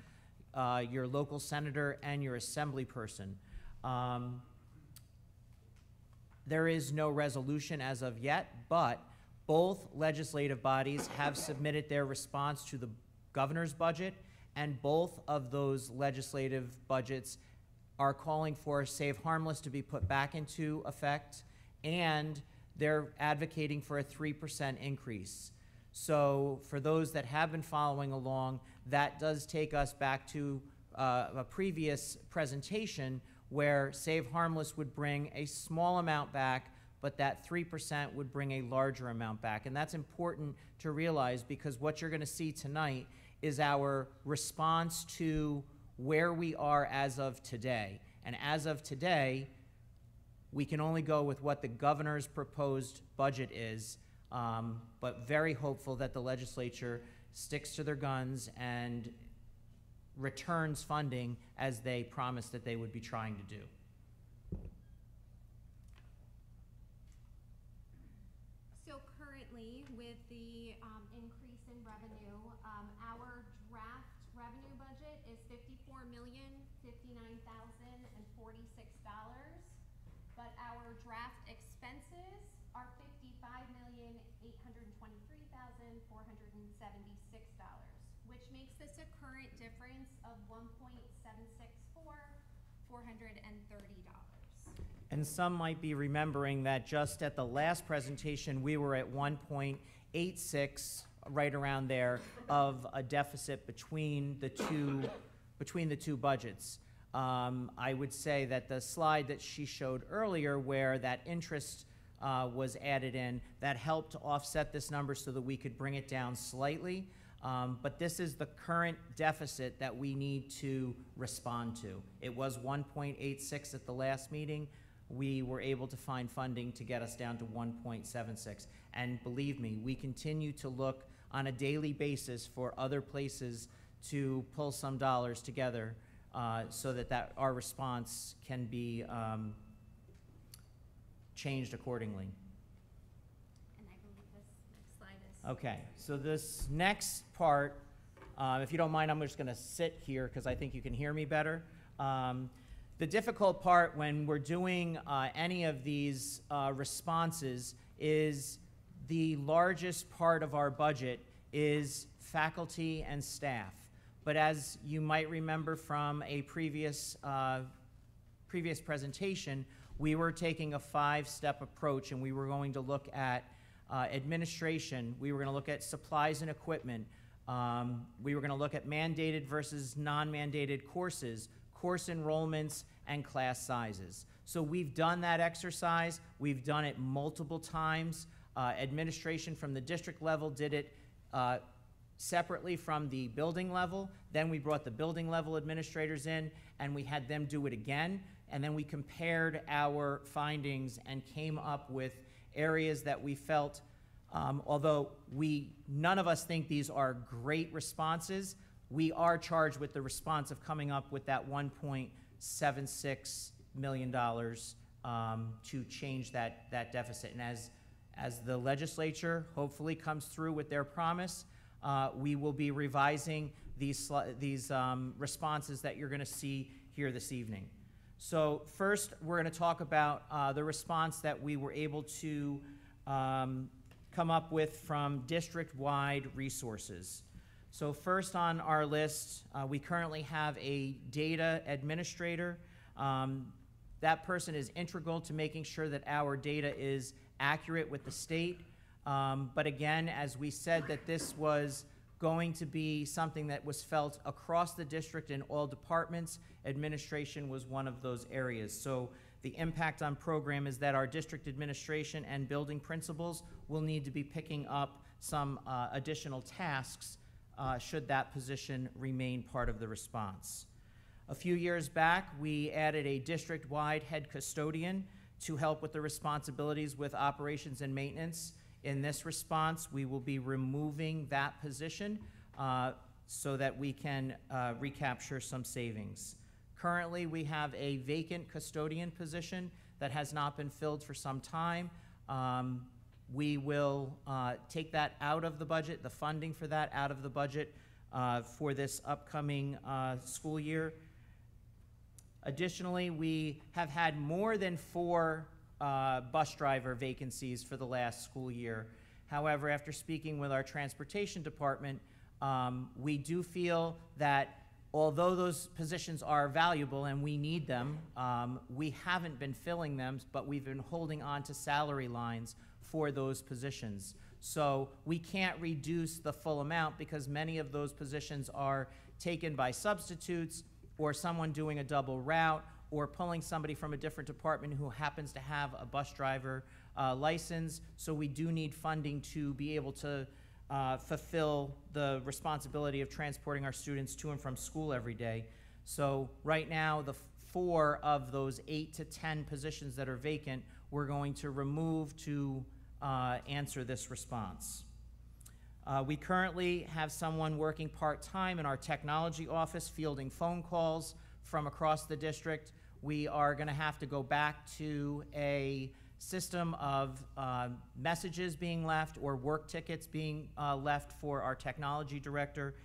your local senator, and your assembly person. There is no resolution as of yet, but both legislative bodies have submitted their response to the governor's budget, and both of those legislative budgets are calling for Save Harmless to be put back into effect, and they're advocating for a 3% increase. So for those that have been following along, that does take us back to a previous presentation where Save Harmless would bring a small amount back, but that 3% would bring a larger amount back. And that's important to realize, because what you're going to see tonight is our response to where we are as of today. And as of today, we can only go with what the governor's proposed budget is, but very hopeful that the legislature sticks to their guns and returns funding as they promised that they would be trying to do.
So currently, with the increase in revenue, our draft revenue budget is $54,059,046, but our draft expenses are $55,823,476, which makes this a current difference of $1.764,430.
And some might be remembering that just at the last presentation, we were at 1.86 right around there of a deficit between the two budgets. I would say that the slide that she showed earlier, where that interest was added in, that helped to offset this number so that we could bring it down slightly. But this is the current deficit that we need to respond to. It was 1.86 at the last meeting. We were able to find funding to get us down to 1.76. And believe me, we continue to look on a daily basis for other places to pull some dollars together so that our response can be changed accordingly.
And I believe this next slide is.
Okay, so this next part, if you don't mind, I'm just going to sit here because I think you can hear me better. The difficult part when we're doing any of these responses is the largest part of our budget is faculty and staff. But as you might remember from a previous presentation, we were taking a 5-step approach, and we were going to look at administration. We were going to look at supplies and equipment. We were going to look at mandated versus non-mandated courses, course enrollments, and class sizes. So we've done that exercise. We've done it multiple times. Administration from the district level did it separately from the building level. Then we brought the building level administrators in, and we had them do it again. And then we compared our findings and came up with areas that we felt, although none of us think these are great responses, we are charged with the response of coming up with that $1.76 million to change that deficit. And as the legislature hopefully comes through with their promise, we will be revising these responses that you're going to see here this evening. So first, we're going to talk about the response that we were able to come up with from district-wide resources. So first on our list, we currently have a data administrator. That person is integral to making sure that our data is accurate with the state. But again, as we said that this was going to be something that was felt across the district in all departments, administration was one of those areas. So the impact on program is that our district administration and building principals will need to be picking up some additional tasks should that position remain part of the response. A few years back, we added a district-wide head custodian to help with the responsibilities with operations and maintenance. In this response, we will be removing that position so that we can recapture some savings. Currently, we have a vacant custodian position that has not been filled for some time. We will take that out of the budget, the funding for that out of the budget for this upcoming school year. Additionally, we have had more than 4 bus driver vacancies for the last school year. However, after speaking with our transportation department, we do feel that although those positions are valuable and we need them, we haven't been filling them, but we've been holding on to salary lines for those positions. So we can't reduce the full amount because many of those positions are taken by substitutes or someone doing a double route or pulling somebody from a different department who happens to have a bus driver license. So we do need funding to be able to fulfill the responsibility of transporting our students to and from school every day. So right now, the 4 of those 8 to 10 positions that are vacant, we're going to remove to answer this response. We currently have someone working part-time in our technology office fielding phone calls from across the district. We are going to have to go back to a system of messages being left or work tickets being left for our technology director,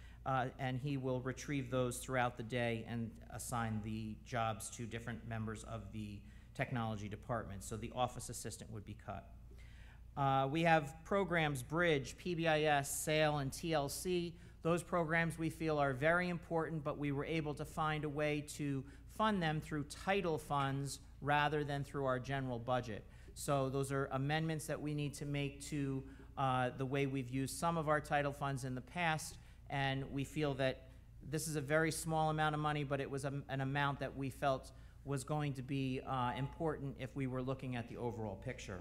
and he will retrieve those throughout the day and assign the jobs to different members of the technology department. So the office assistant would be cut. We have programs, Bridge, PBIS, SAIL, and TLC. Those programs we feel are very important, but we were able to find a way to fund them through title funds rather than through our general budget. So those are amendments that we need to make to the way we've used some of our title funds in the past, and we feel that this is a very small amount of money, but it was an amount that we felt was going to be important if we were looking at the overall picture.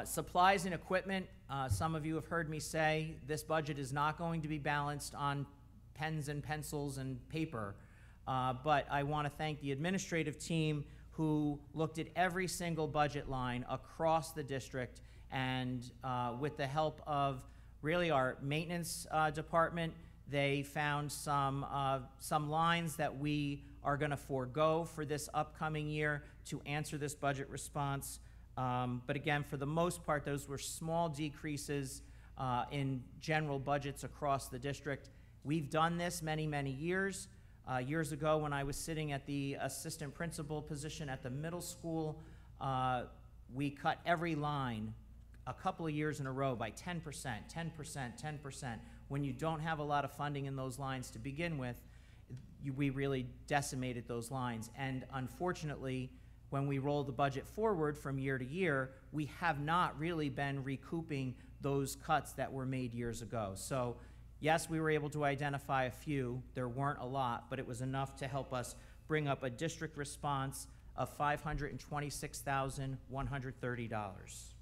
Supplies and equipment, some of you have heard me say this budget is not going to be balanced on pens and pencils and paper, but I want to thank the administrative team who looked at every single budget line across the district, and with the help of really our maintenance department, they found some lines that we are going to forego for this upcoming year to answer this budget response. But again, for the most part, those were small decreases in general budgets across the district. We've done this many, many years. Years ago, when I was sitting at the assistant principal position at the middle school, we cut every line a couple of years in a row by 10%, 10%, 10%. When you don't have a lot of funding in those lines to begin with, we really decimated those lines. And unfortunately, when we roll the budget forward from year to year, we have not really been recouping those cuts that were made years ago. So yes, we were able to identify a few. There weren't a lot, but it was enough to help us bring up a district response of $526,130.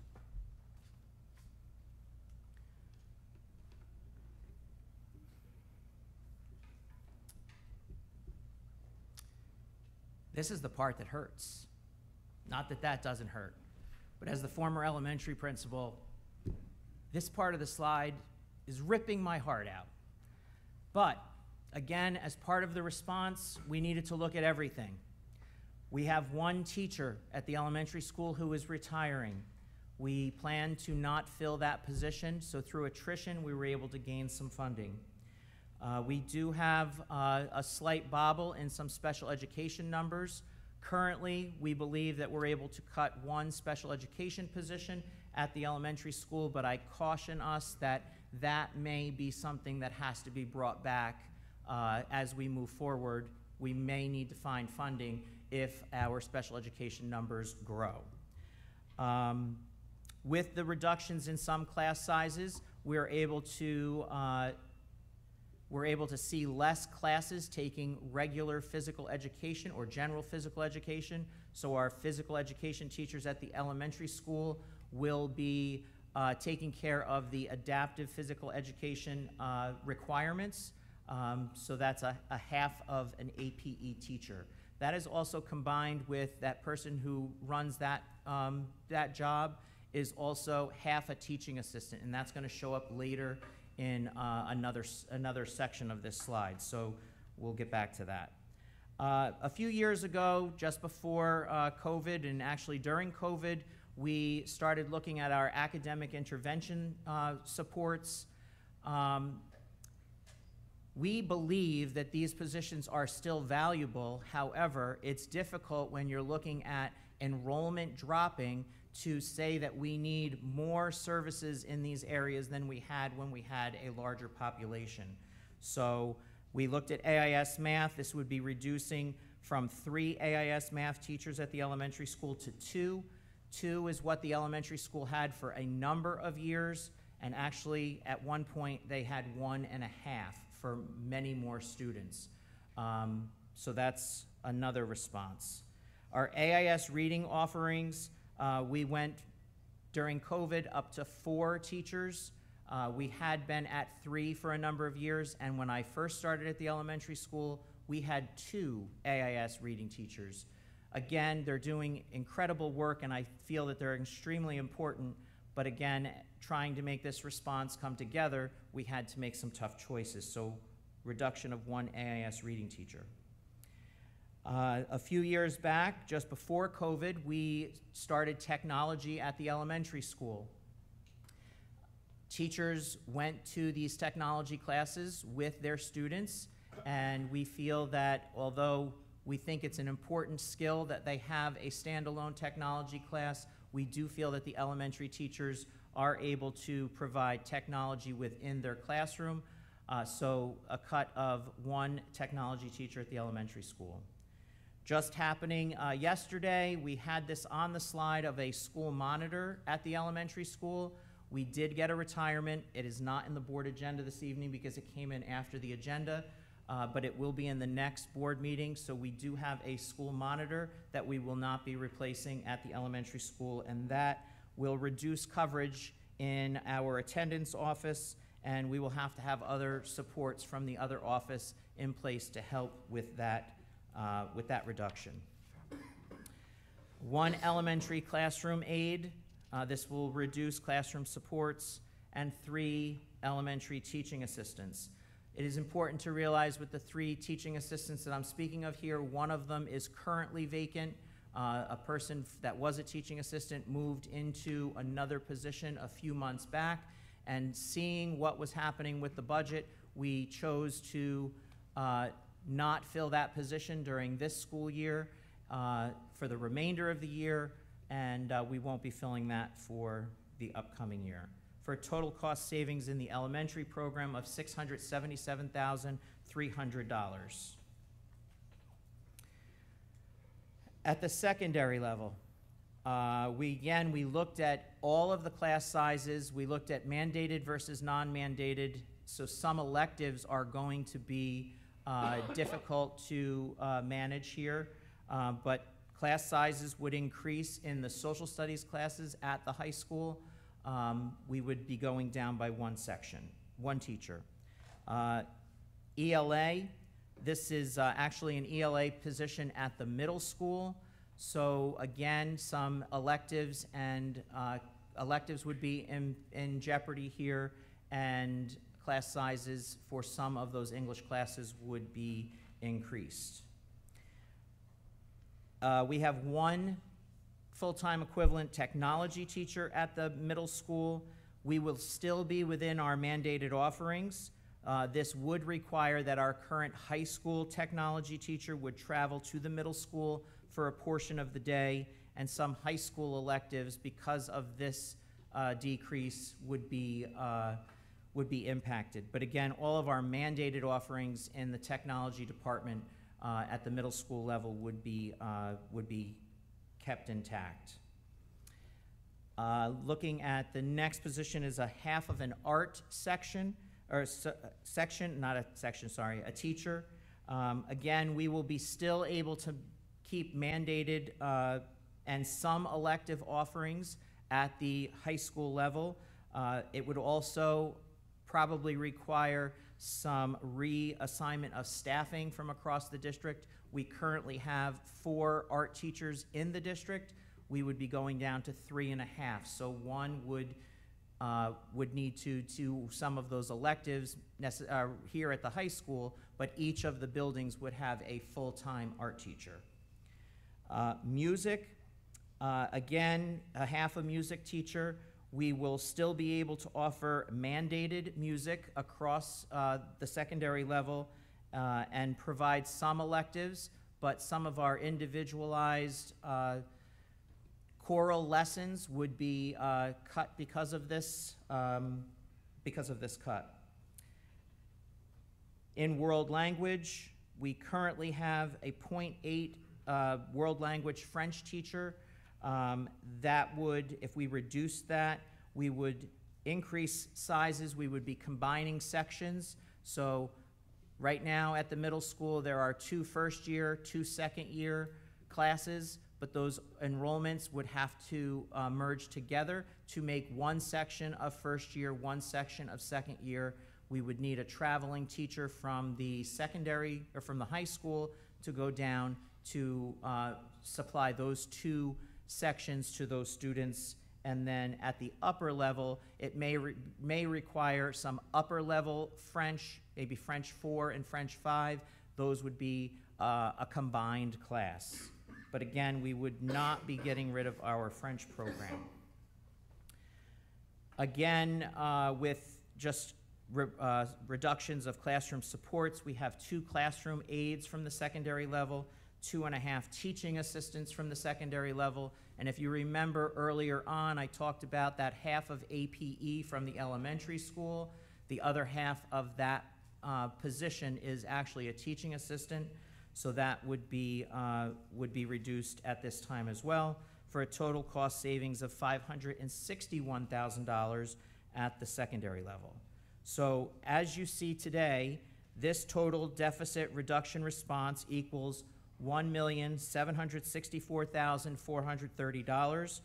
This is the part that hurts. Not that that doesn't hurt, but as the former elementary principal, this part of the slide is ripping my heart out. But again, as part of the response, we needed to look at everything. We have one teacher at the elementary school who is retiring. We plan to not fill that position, so through attrition, we were able to gain some funding. We do have a slight bobble in some special education numbers. Currently, we believe that we're able to cut one special education position at the elementary school, but I caution us that that may be something that has to be brought back as we move forward. We may need to find funding if our special education numbers grow. With the reductions in some class sizes, we're able to see less classes taking regular physical education or general physical education. So our physical education teachers at the elementary school will be taking care of the adaptive physical education requirements. So that's a half of an APE teacher. That is also combined with that person who runs that, that job is also half a teaching assistant, and that's going to show up later in another section of this slide, so we'll get back to that. A few years ago, just before COVID, and actually during COVID, we started looking at our academic intervention supports. We believe that these positions are still valuable. However, it's difficult when you're looking at enrollment dropping to say that we need more services in these areas than we had when we had a larger population. So we looked at AIS math. This would be reducing from 3 AIS math teachers at the elementary school to 2. 2 is what the elementary school had for a number of years, and actually at one point they had 1.5 for many more students. So that's another response. Our AIS reading offerings, we went during COVID up to 4 teachers. We had been at 3 for a number of years, and when I first started at the elementary school, we had 2 AIS reading teachers. Again, they're doing incredible work, and I feel that they're extremely important, but again, trying to make this response come together, we had to make some tough choices, so reduction of 1 AIS reading teacher. A few years back, just before COVID, we started technology at the elementary school. Teachers went to these technology classes with their students, and we feel that although we think it's an important skill that they have a standalone technology class, we do feel that the elementary teachers are able to provide technology within their classroom, so a cut of 1 technology teacher at the elementary school. Just happening yesterday, we had this on the slide of a school monitor at the elementary school. We did get a retirement. It is not in the board agenda this evening because it came in after the agenda, but it will be in the next board meeting. So we do have a school monitor that we will not be replacing at the elementary school, and that will reduce coverage in our attendance office, and we will have to have other supports from the other office in place to help with that reduction. One elementary classroom aide. This will reduce classroom supports, and 3 elementary teaching assistants. It is important to realize with the 3 teaching assistants that I'm speaking of here, one of them is currently vacant. A person that was a teaching assistant moved into another position a few months back, and seeing what was happening with the budget, we chose to not fill that position during this school year for the remainder of the year, and we won't be filling that for the upcoming year, for a total cost savings in the elementary program of $677,300. At the secondary level, we looked at all of the class sizes. We looked at mandated versus non-mandated, so some electives are going to be difficult to manage here, but class sizes would increase in the social studies classes at the high school. We would be going down by 1 section, 1 teacher. ELA, this is actually an ELA position at the middle school. So again, some electives and electives would be in jeopardy here, and class sizes for some of those English classes would be increased. We have 1 full-time equivalent technology teacher at the middle school. We will still be within our mandated offerings. This would require that our current high school technology teacher would travel to the middle school for a portion of the day, and some high school electives, because of this decrease, would be impacted. But again, all of our mandated offerings in the technology department at the middle school level would be kept intact. Looking at the next position is a half of an art section, or section, not a section, sorry, a teacher. Again, we will be still able to keep mandated and some elective offerings at the high school level. It would also probably require some reassignment of staffing from across the district. We currently have 4 art teachers in the district. We would be going down to 3.5. So 1 would need to do some of those electives here at the high school, but each of the buildings would have a full-time art teacher. Music, again, a half a music teacher. We will still be able to offer mandated music across the secondary level and provide some electives, but some of our individualized choral lessons would be cut because of this cut. In world language, we currently have a 0.8 world language French teacher. That would, if we reduce that, we would increase sizes. We would be combining sections. So right now at the middle school, there are 2 first-year, 2 second-year classes, but those enrollments would have to merge together to make 1 section of first year, 1 section of second year. We would need a traveling teacher from the secondary or from the high school to go down to supply those 2 sections to those students. And then at the upper level, it may require some upper level French, maybe French 4 and French 5. Those would be a combined class. But again, we would not be getting rid of our French program. Again, with just reductions of classroom supports, we have 2 classroom aides from the secondary level, 2.5 teaching assistants from the secondary level. And if you remember earlier on, I talked about that half of APE from the elementary school. The other half of that position is actually a teaching assistant. So that would be reduced at this time as well. for a total cost savings of $561,000 at the secondary level. So as you see today, this total deficit reduction response equals $1,764,430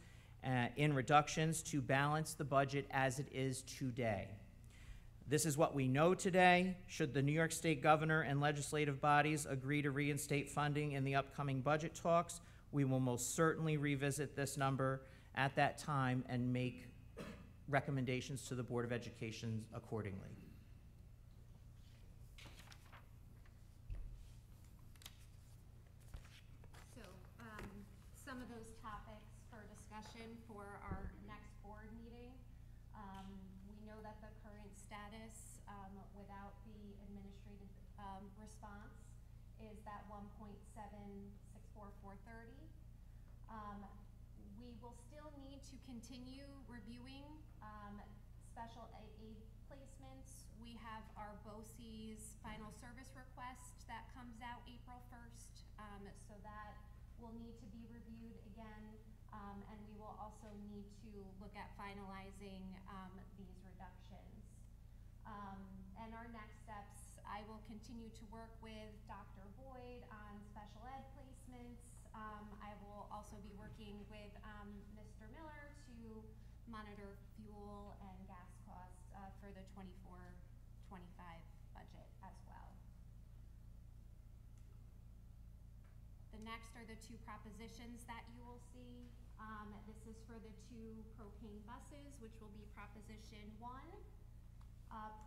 in reductions to balance the budget as it is today. This is what we know today. Should the New York State governor and legislative bodies agree to reinstate funding in the upcoming budget talks, we will most certainly revisit this number at that time and make recommendations to the Board of Education accordingly.
So, some of those topics for discussion for our next board meeting. We know that the current status, without the administrative, response is that 1.764430. We will still need to continue reviewing, special aid placements. We have our BOCES final service request that comes out April 1st, so that will need to be reviewed again, and we will also need to look at finalizing these reductions. And our next steps, I will continue to work with Dr. Boyd on special ed placements. I will also be working with Mr. Miller to monitor fuel and gas costs for the 24-25 budget as well. The next are the two propositions that you will see. This is for the two propane buses, which will be Proposition 1.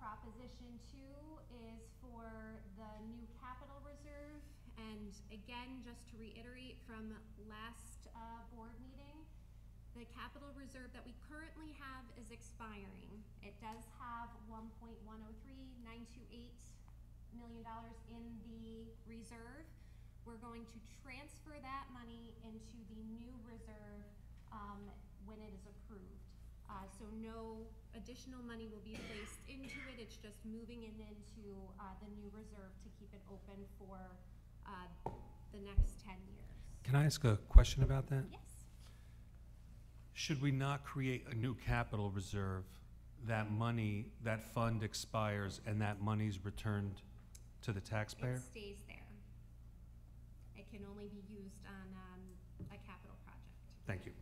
Proposition 2 is for the new capital reserve. And again, just to reiterate from last board meeting, the capital reserve that we currently have is expiring. It does have $1.103928 million in the reserve. We're going to transfer that money into the new reserve when it is approved. So no additional money will be placed into it. It's just moving it into the new reserve to keep it open for the next 10 years.
Can I ask a question about that?
Yes.
Should we not create a new capital reserve? That money, that fund expires and that money's returned to the taxpayer?
It stays there. It can only be used on a capital project.
Thank you.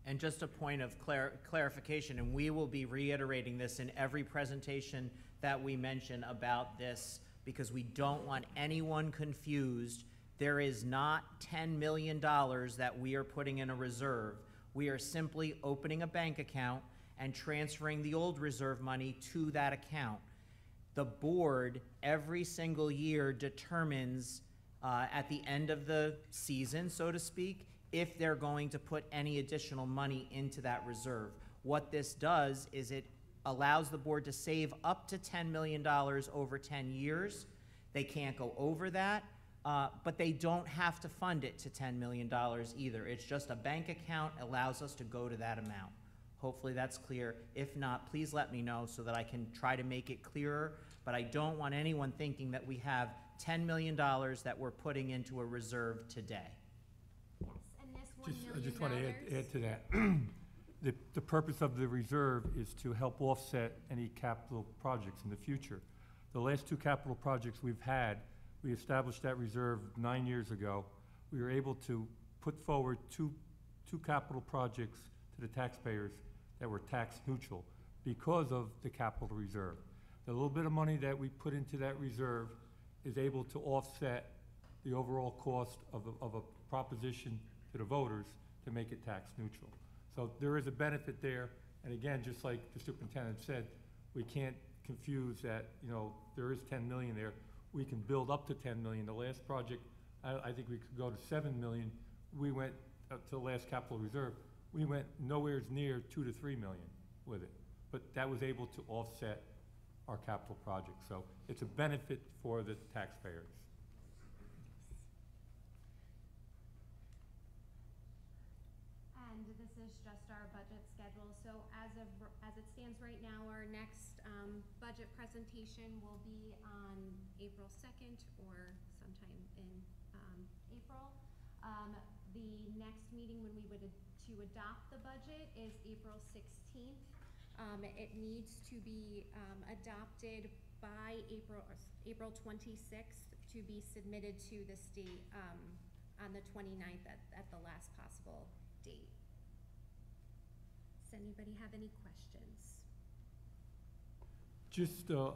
And just a point of clarification, and we will be reiterating this in every presentation that we mention about this, because we don't want anyone confused. There is not $10 million that we are putting in a reserve. We are simply opening a bank account and transferring the old reserve money to that account. The board, every single year, determines at the end of the season, so to speak, if they're going to put any additional money into that reserve. What this does is it allows the board to save up to $10 million over 10 years. They can't go over that, but they don't have to fund it to $10 million either. It's just a bank account allows us to go to that amount. Hopefully that's clear. If not, please let me know so that I can try to make it clearer, but I don't want anyone thinking that we have $10 million that we're putting into a reserve today.
Yes, and this $1 million.
I just want to add to that. The purpose of the reserve is to help offset any capital projects in the future. The last two capital projects we've had, we established that reserve 9 years ago. We were able to put forward two capital projects to the taxpayers that were tax neutral because of the capital reserve. The little bit of money that we put into that reserve is able to offset the overall cost of a proposition to the voters to make it tax neutral. So there is a benefit there, and again, just like the superintendent said, we can't confuse that, you know, there is 10 million there. We can build up to 10 million. The last project, I think we could go to 7 million. We went up to the last capital reserve. We went nowhere near 2 to 3 million with it, but that was able to offset our capital project. So it's a benefit for the taxpayers.
And this is just our budget schedule. So as it stands right now, our next budget presentation will be on April 2nd or sometime in April. The next meeting when we would, to adopt the budget is April 16th. It needs to be adopted by April 26th to be submitted to the state on the 29th at the last possible date. Does anybody have any questions?
Just a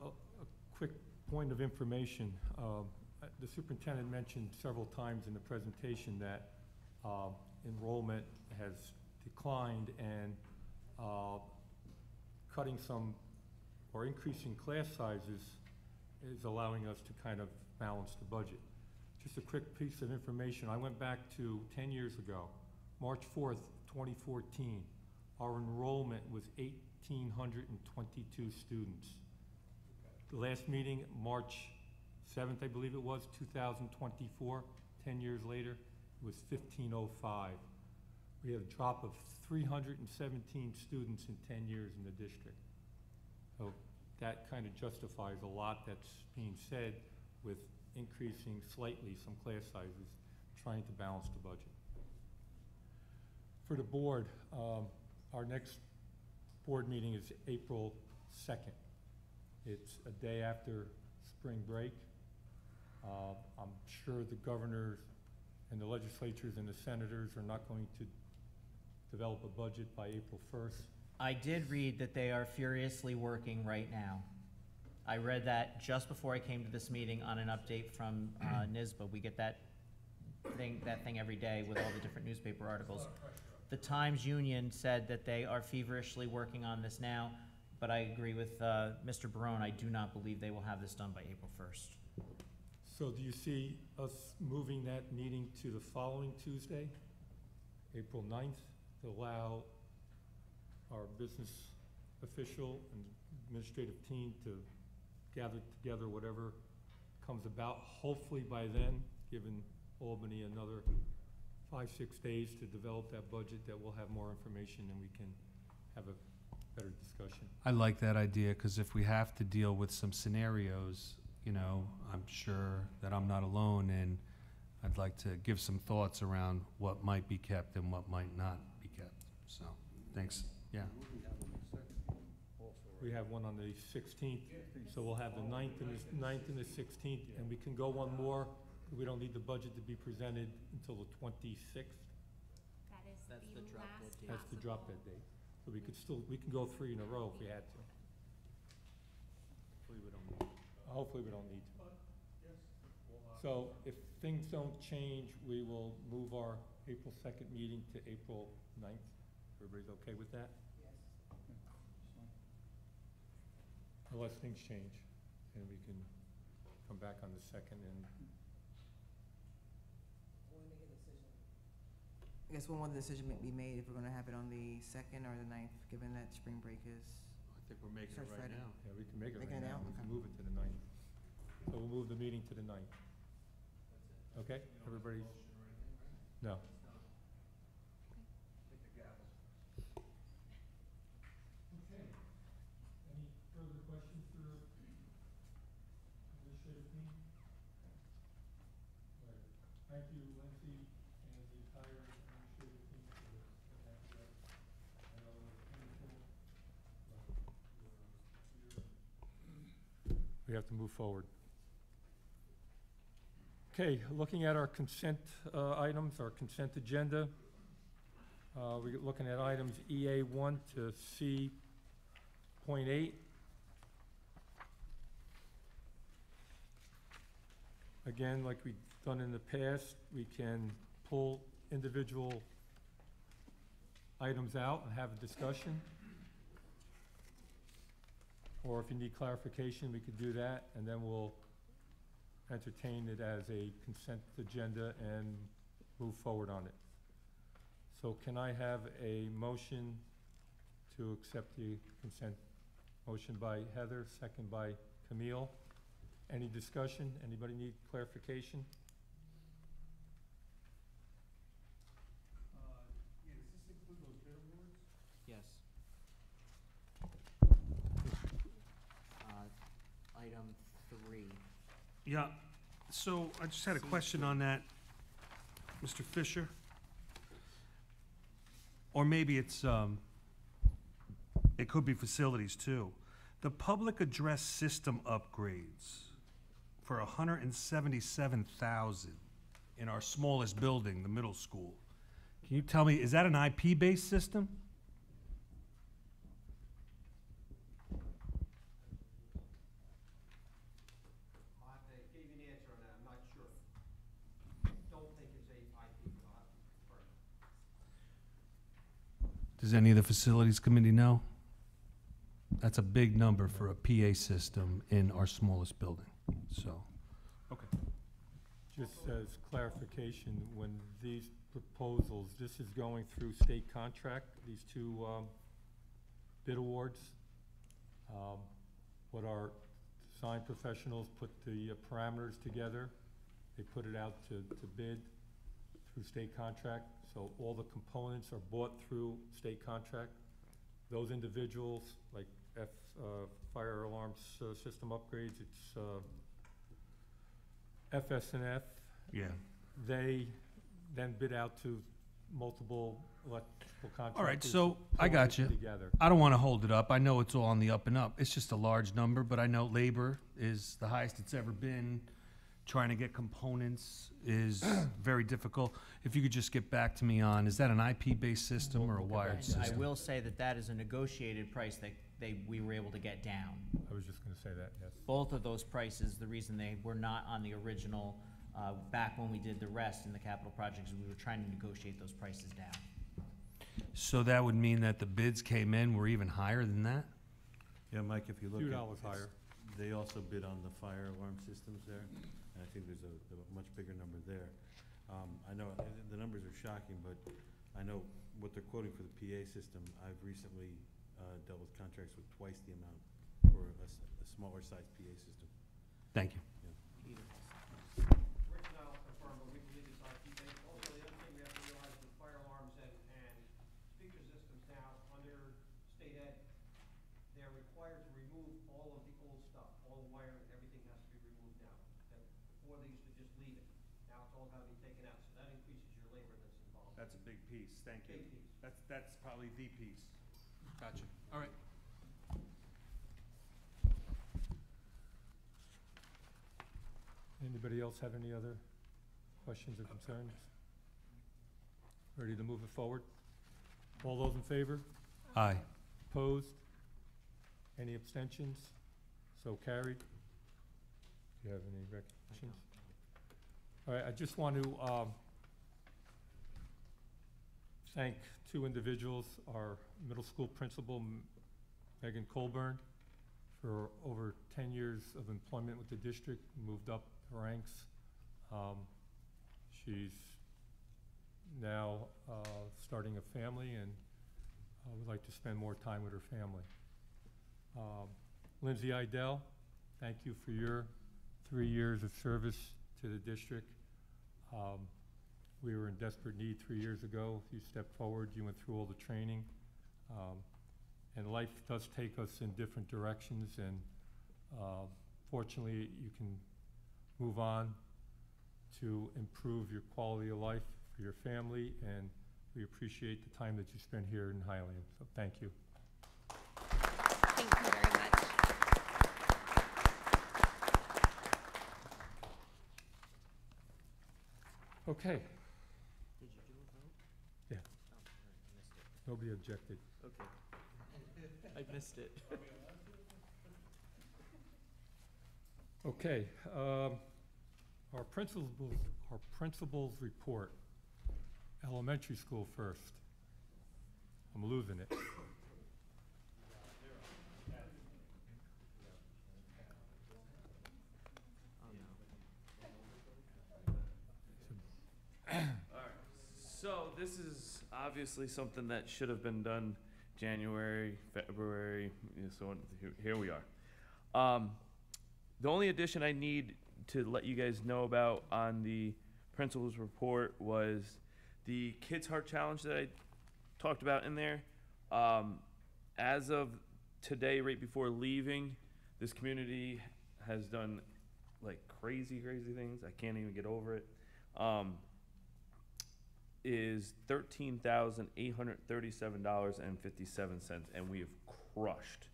quick point of information. The superintendent mentioned several times in the presentation that enrollment has declined, and cutting some or increasing class sizes is allowing us to kind of balance the budget. Just a quick piece of information. I went back to 10 years ago, March 4th, 2014. Our enrollment was 1,822 students. The last meeting, March 7th, I believe it was, 2024, 10 years later, it was 1,505. We had a drop of 317 students in 10 years in the district. So that kind of justifies a lot that's being said with increasing slightly some class sizes, trying to balance the budget. For the board, our next board meeting is April 2nd. It's a day after spring break. I'm sure the governors and the legislatures and the senators are not going to develop a budget by April 1st.
I did read that they are furiously working right now. I read that just before I came to this meeting on an update from NYSBA. We get that thing every day with all the different newspaper articles. The Times Union said that they are feverishly working on this now, but I agree with Mr. Barone. I do not believe they will have this done by April 1st.
So do you see us moving that meeting to the following Tuesday, April 9th, to allow our business official and administrative team to gather together whatever comes about? Hopefully by then, given Albany another 5-6 days to develop that budget, that we'll have more information and we can have a better discussion.
I like that idea, because if we have to deal with some scenarios, you know, I'm sure that I'm not alone, and I'd like to give some thoughts around what might be kept and what might not be kept. So, thanks. Yeah.
We have one on the 16th, so we'll have the 9th and the 16th, and we can go one more. We don't need the budget to be presented until the 26th.
That is
That's
the
the drop
last
dead date.
That's the drop dead date. So we can go 3 in a row if we had to. Hopefully we don't need to. So if things don't change, we will move our April 2nd meeting to April 9th. Everybody's okay with that? Unless things change, and we can come back on the 2nd and.
I guess when will the decision be made, if we're gonna have it on the 2nd or the 9th, given that spring break is?
I think we're making it
Starts
right
Friday.
now.
Yeah, we can make it
Making
right
it
now.
now?
We can
Okay.
move it to the 9th. So we'll move the meeting to the 9th. Okay, everybody? No. Okay. Any further questions for administrative team? All right. Thank you, Lindsay, and the entire administrative team for putting that together. I know it was painful, but we have to move forward. Okay, looking at our consent items, our consent agenda. We're looking at items EA1 to C.8. Again, like we've done in the past, we can pull individual items out and have a discussion. Or if you need clarification, we could do that, and then we'll entertain it as a consent agenda and move forward on it. So can I have a motion to accept the consent? Motion by Heather, second by Camille. Any discussion? Anybody need clarification?
Yeah, does this include those bid awards?
Yes. Item 3.
Yeah, so I just had a question on that, Mr. Fisher. or maybe it's, it could be facilities too. The public address system upgrades for 177,000 in our smallest building, the middle school. Can you tell me, is that an IP-based system?
I gave you an answer on that, I'm not sure. Don't think it's IP, but I'll have to confirm.
Does any of the facilities committee know? That's a big number for a PA system in our smallest building, so. Okay.
Just as clarification, when these proposals, this is going through state contract, these two bid awards. What our design professionals put the parameters together, they put it out to bid through state contract, so all the components are bought through state contract. Those individuals, like fire alarm system upgrades, it's FS&F.
Yeah.
They then bid out to multiple electrical contractors.
All right, so I
pull
got
it
you.
together.
I don't want to hold it up. I know it's all on the up and up. It's just a large number, but I know labor is the highest it's ever been. Trying to get components is very difficult. If you could just get back to me on, is that an IP-based system or a wired
I
system?
will say that that is a negotiated price that we were able to get down.
I was just gonna say that, yes.
Both of those prices, the reason they were not on the original, back when we did the rest in the capital projects, we were trying to negotiate those prices down.
So that would mean that the bids came in were even higher than that?
Yeah, Mike, if you look
Few
at.
dollars higher.
They also bid on the fire alarm systems there, and I think there's a much bigger number there. I know the numbers are shocking, but I know what they're quoting for the PA system. I've recently dealt with contracts with twice the amount for a smaller sized PA system.
Thank you.
Rich and I will confirm, but we believe it's IP based. Also, the other thing we have to realize with fire alarms and speaker systems now, under state ed, they're required to remove all of the old stuff, all the wiring, everything has to be removed now. That before they used to just leave it. Now it's all gotta be taken out, so that increases your labor that's involved.
That's a big piece, thank you.
Big piece.
That's probably the piece. Gotcha, all right.
Anybody else have any other questions or concerns? Ready to move it forward? All those in favor?
Aye.
Opposed? Any abstentions? So carried. Do you have any recognitions? All right, I just want to thank two individuals, our middle school principal, Megan Colburn, for over 10 years of employment with the district, moved up the ranks. She's now starting a family and would like to spend more time with her family. Lindsay Idell, thank you for your 3 years of service to the district. We were in desperate need 3 years ago. You stepped forward, you went through all the training. And life does take us in different directions, and fortunately you can move on to improve your quality of life for your family, and we appreciate the time that you spent here in Highland, so thank you.
Thank you very much.
Okay,
Did you do a vote?
Yeah.
Oh, all right, I missed it.
nobody objected.
Okay. I missed it.
Okay, our principal's report. Elementary school first. I'm losing it.
So this is obviously something that should have been done January, February, so on, here we are. The only addition I need to let you guys know about on the principal's report was the Kids Heart Challenge that I talked about in there. As of today, right before leaving, this community has done like crazy things. I can't even get over it. is $13,837.57, and we have crushed,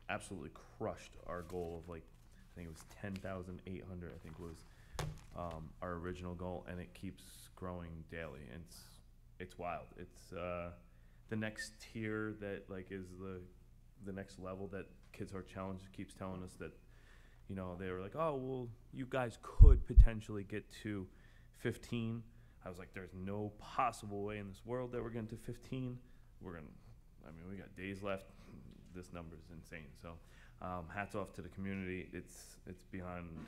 absolutely crushed our goal of like, I think it was 10,800. I think was our original goal, and it keeps growing daily. And it's wild. It's the next tier that like is the next level that Kids Are Challenge keeps telling us that, you know, they were like, oh well, you guys could potentially get to 15. I was like, there's no possible way in this world that we're getting to 15. We're gonna, I mean, we got days left. This number is insane. So, hats off to the community. It's beyond,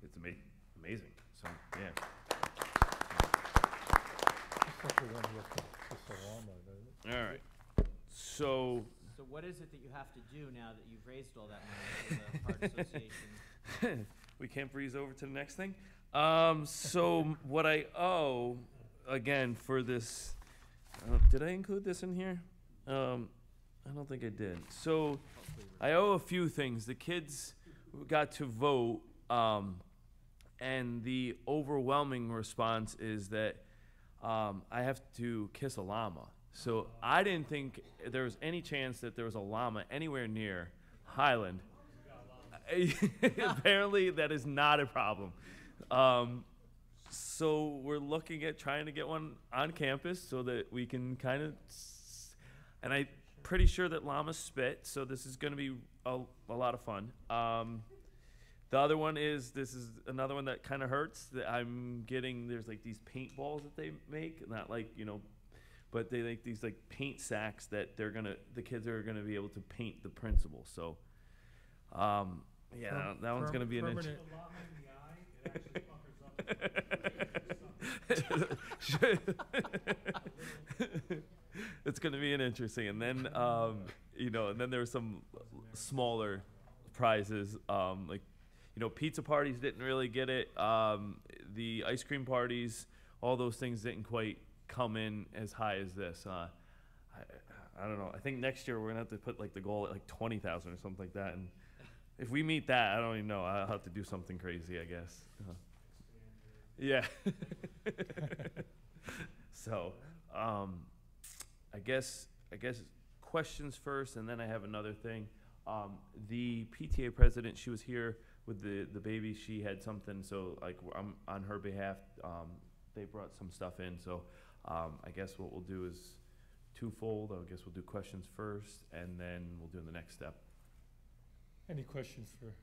it's amazing. So, yeah. All right. So
what is it that you have to do now that you've raised all that money for the Heart Association?
we can't breeze over to the next thing. So what I owe, again, for this, did I include this in here? I don't think I did. So I owe a few things. The kids got to vote, and the overwhelming response is that I have to kiss a llama. So I didn't think there was any chance that there was a llama anywhere near Highland. Apparently that is not a problem. So we're looking at trying to get one on campus so that we can kind of, and I'm pretty sure that llamas spit, so this is going to be a lot of fun. The other one is, this is another one that kind of hurts, that I'm getting, there's like these paintballs that they make, not like, you know, but they make these like paint sacks that the kids are gonna be able to paint the principal. So, yeah, that one's gonna be an issue. It's gonna be an interesting, and then you know, and then there's some smaller prizes, like, you know, pizza parties didn't really get it. The ice cream parties, all those things didn't quite come in as high as this. I don't know. I think next year we're gonna have to put like the goal at like 20,000 or something like that. And if we meet that, I don't even know. I'll have to do something crazy, I guess. Yeah. So, I guess questions first, and then I have another thing. The PTA president, she was here with the baby. She had something, so like I'm on her behalf. They brought some stuff in, so I guess what we'll do is twofold. I guess we'll do questions first, and then we'll do the next step.
Any questions for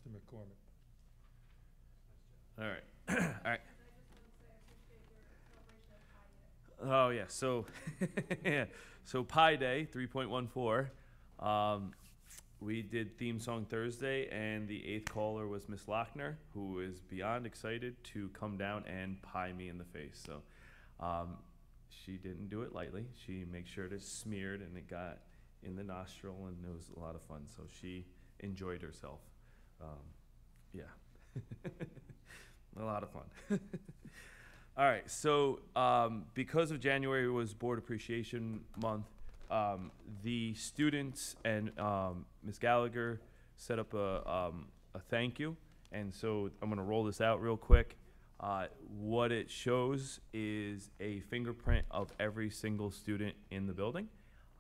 Mr. McCormick?
All right. All right. Oh yeah. So yeah. So Pi Day 3.14. We did theme song Thursday, and the 8th caller was Miss Lochner, who is beyond excited to come down and pie me in the face. So she didn't do it lightly. She made sure it smeared and it got in the nostril, and it was a lot of fun. So she enjoyed herself. Yeah. A lot of fun. All right. So because of January was Board Appreciation Month, the students and Ms. Gallagher set up a thank you, and so I'm going to roll this out real quick. What it shows is a fingerprint of every single student in the building,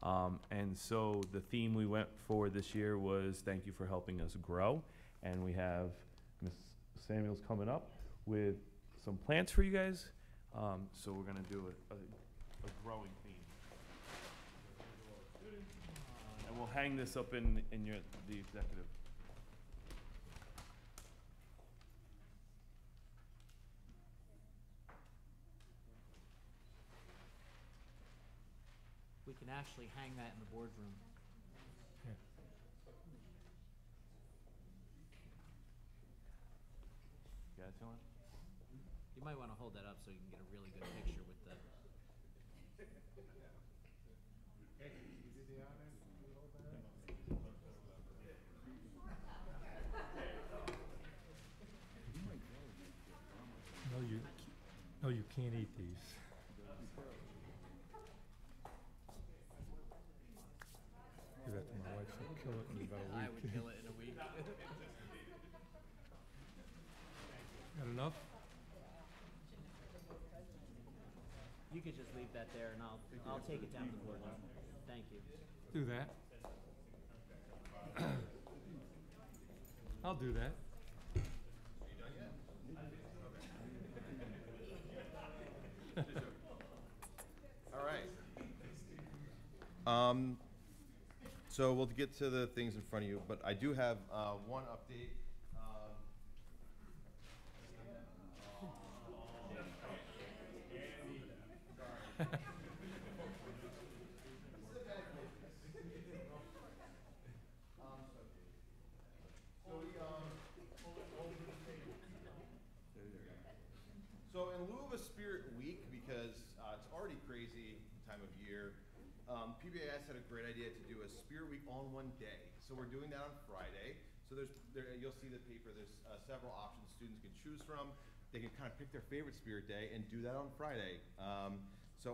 and so the theme we went for this year was "Thank you for helping us grow," and we have Ms. Samuels coming up with some plants for you guys. So we're going to do a growing theme. And we'll hang this up in the executive.
We can actually hang that in the boardroom.
Yeah.
You guys feeling?
You might want to hold that up so you can get a really good picture with the.
No, you can't eat these. Give that to my wife. She'll kill it in about a week.
I would kill it in a week.
Got enough?
you could just leave that there, and I'll take it down to the board level. Thank you.
Do that. I'll do that.
All right. So we'll get to the things in front of you, but I do have one update. So in lieu of a Spirit Week, because it's already crazy time of year, PBIS had a great idea to do a Spirit Week all in one day. So we're doing that on Friday. So you'll see the paper, there's several options students can choose from. They can kind of pick their favorite Spirit Day and do that on Friday.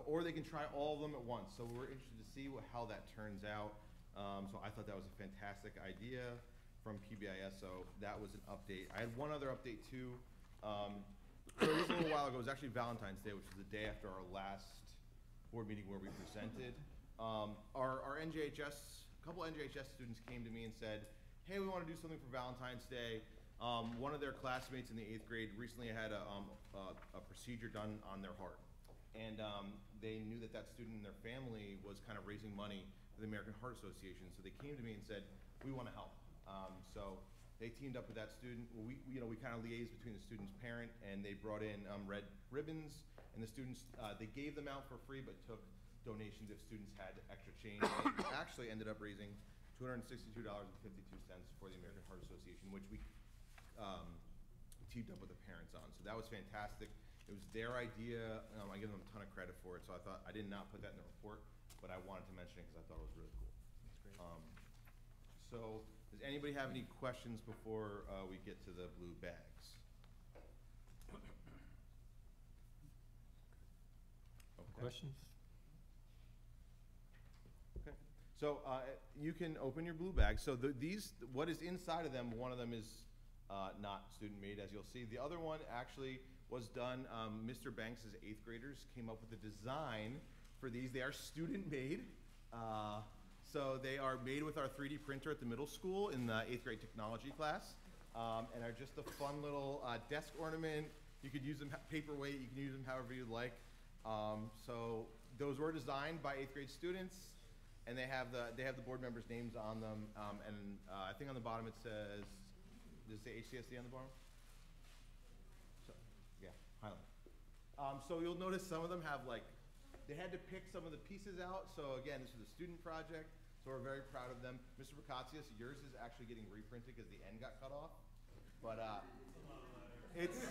Or they can try all of them at once. So we're interested to see how that turns out. So I thought that was a fantastic idea from PBIS. So that was an update. I had one other update too. So just a little while ago, it was actually Valentine's Day, which was the day after our last board meeting where we presented. Our NJHS, a couple NJHS students came to me and said, hey, we want to do something for Valentine's Day. One of their classmates in the 8th grade recently had a procedure done on their heart. And they knew that student and their family was kind of raising money for the American Heart Association. So they came to me and said, we want to help. So they teamed up with that student. Well, we kind of liaised between the student's parent, and they brought in red ribbons. And the students, they gave them out for free, but took donations if students had extra change. They actually ended up raising $262.52 for the American Heart Association, which we teamed up with the parents on. So that was fantastic. It was their idea. I give them a ton of credit for it. So I thought I did not put that in the report, but I wanted to mention it because I thought it was really cool.
That's great.
So does anybody have any questions before we get to the blue bags? Okay.
Questions?
Okay. So you can open your blue bag. So what is inside of them, one of them is not student made, as you'll see. The other one actually was done, Mr. Banks' 8th graders came up with a design for these. They are student made. So they are made with our 3D printer at the middle school in the 8th grade technology class, and are just a fun little desk ornament. You could use them paperweight, you can use them however you'd like. So those were designed by 8th grade students, and they have the board members' names on them. I think on the bottom it says, does it say HCSD on the bottom? So, yeah, Highland. So you'll notice some of them have they had to pick some of the pieces out. So again, this was a student project, so we're very proud of them. Mr. Bacatius, yours is actually getting reprinted because the end got cut off. But it's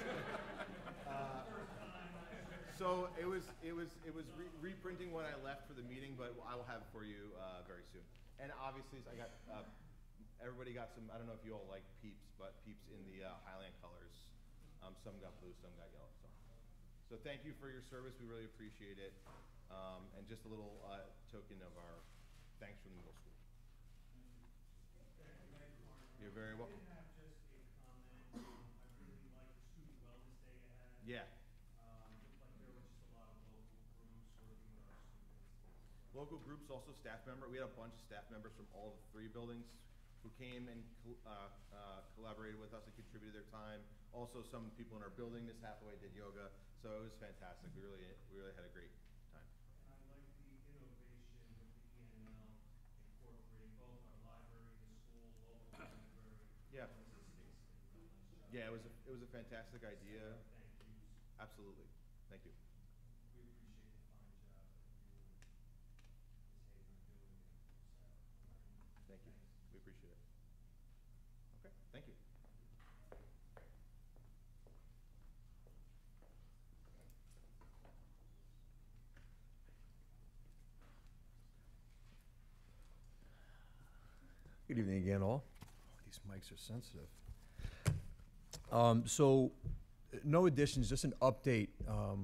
so it was reprinting when I left for the meeting, but I will have it for you very soon. And obviously, I got everybody got some. I don't know if you all like Peeps, but Peeps in the Highland colors. Some got blue, some got yellow. So thank you for your service. We really appreciate it. And just a little token of our thanks from the middle school. You're very welcome.
I have just a comment. I really like the Student Wellness Day you had.
Yeah.
Looked like there were just a lot of local groups working with our students.
Local groups, also staff member. We had a bunch of staff members from all 3 buildings who came and collaborated with us and contributed their time. Also, some people in our building, Miss Hathaway, did yoga. So it was fantastic. We really had a great time.
And I like the innovation with the ENL incorporating both our library, the school, local library.
Yeah.
Yeah,
it was a fantastic idea.
Thank you.
Absolutely. Thank you.
We appreciate the fine job that you and Ms. Haven are doing.
Thank you. We appreciate it. Okay. Thank you.
Good evening again, all. These mics are sensitive. So, no additions, just an update. A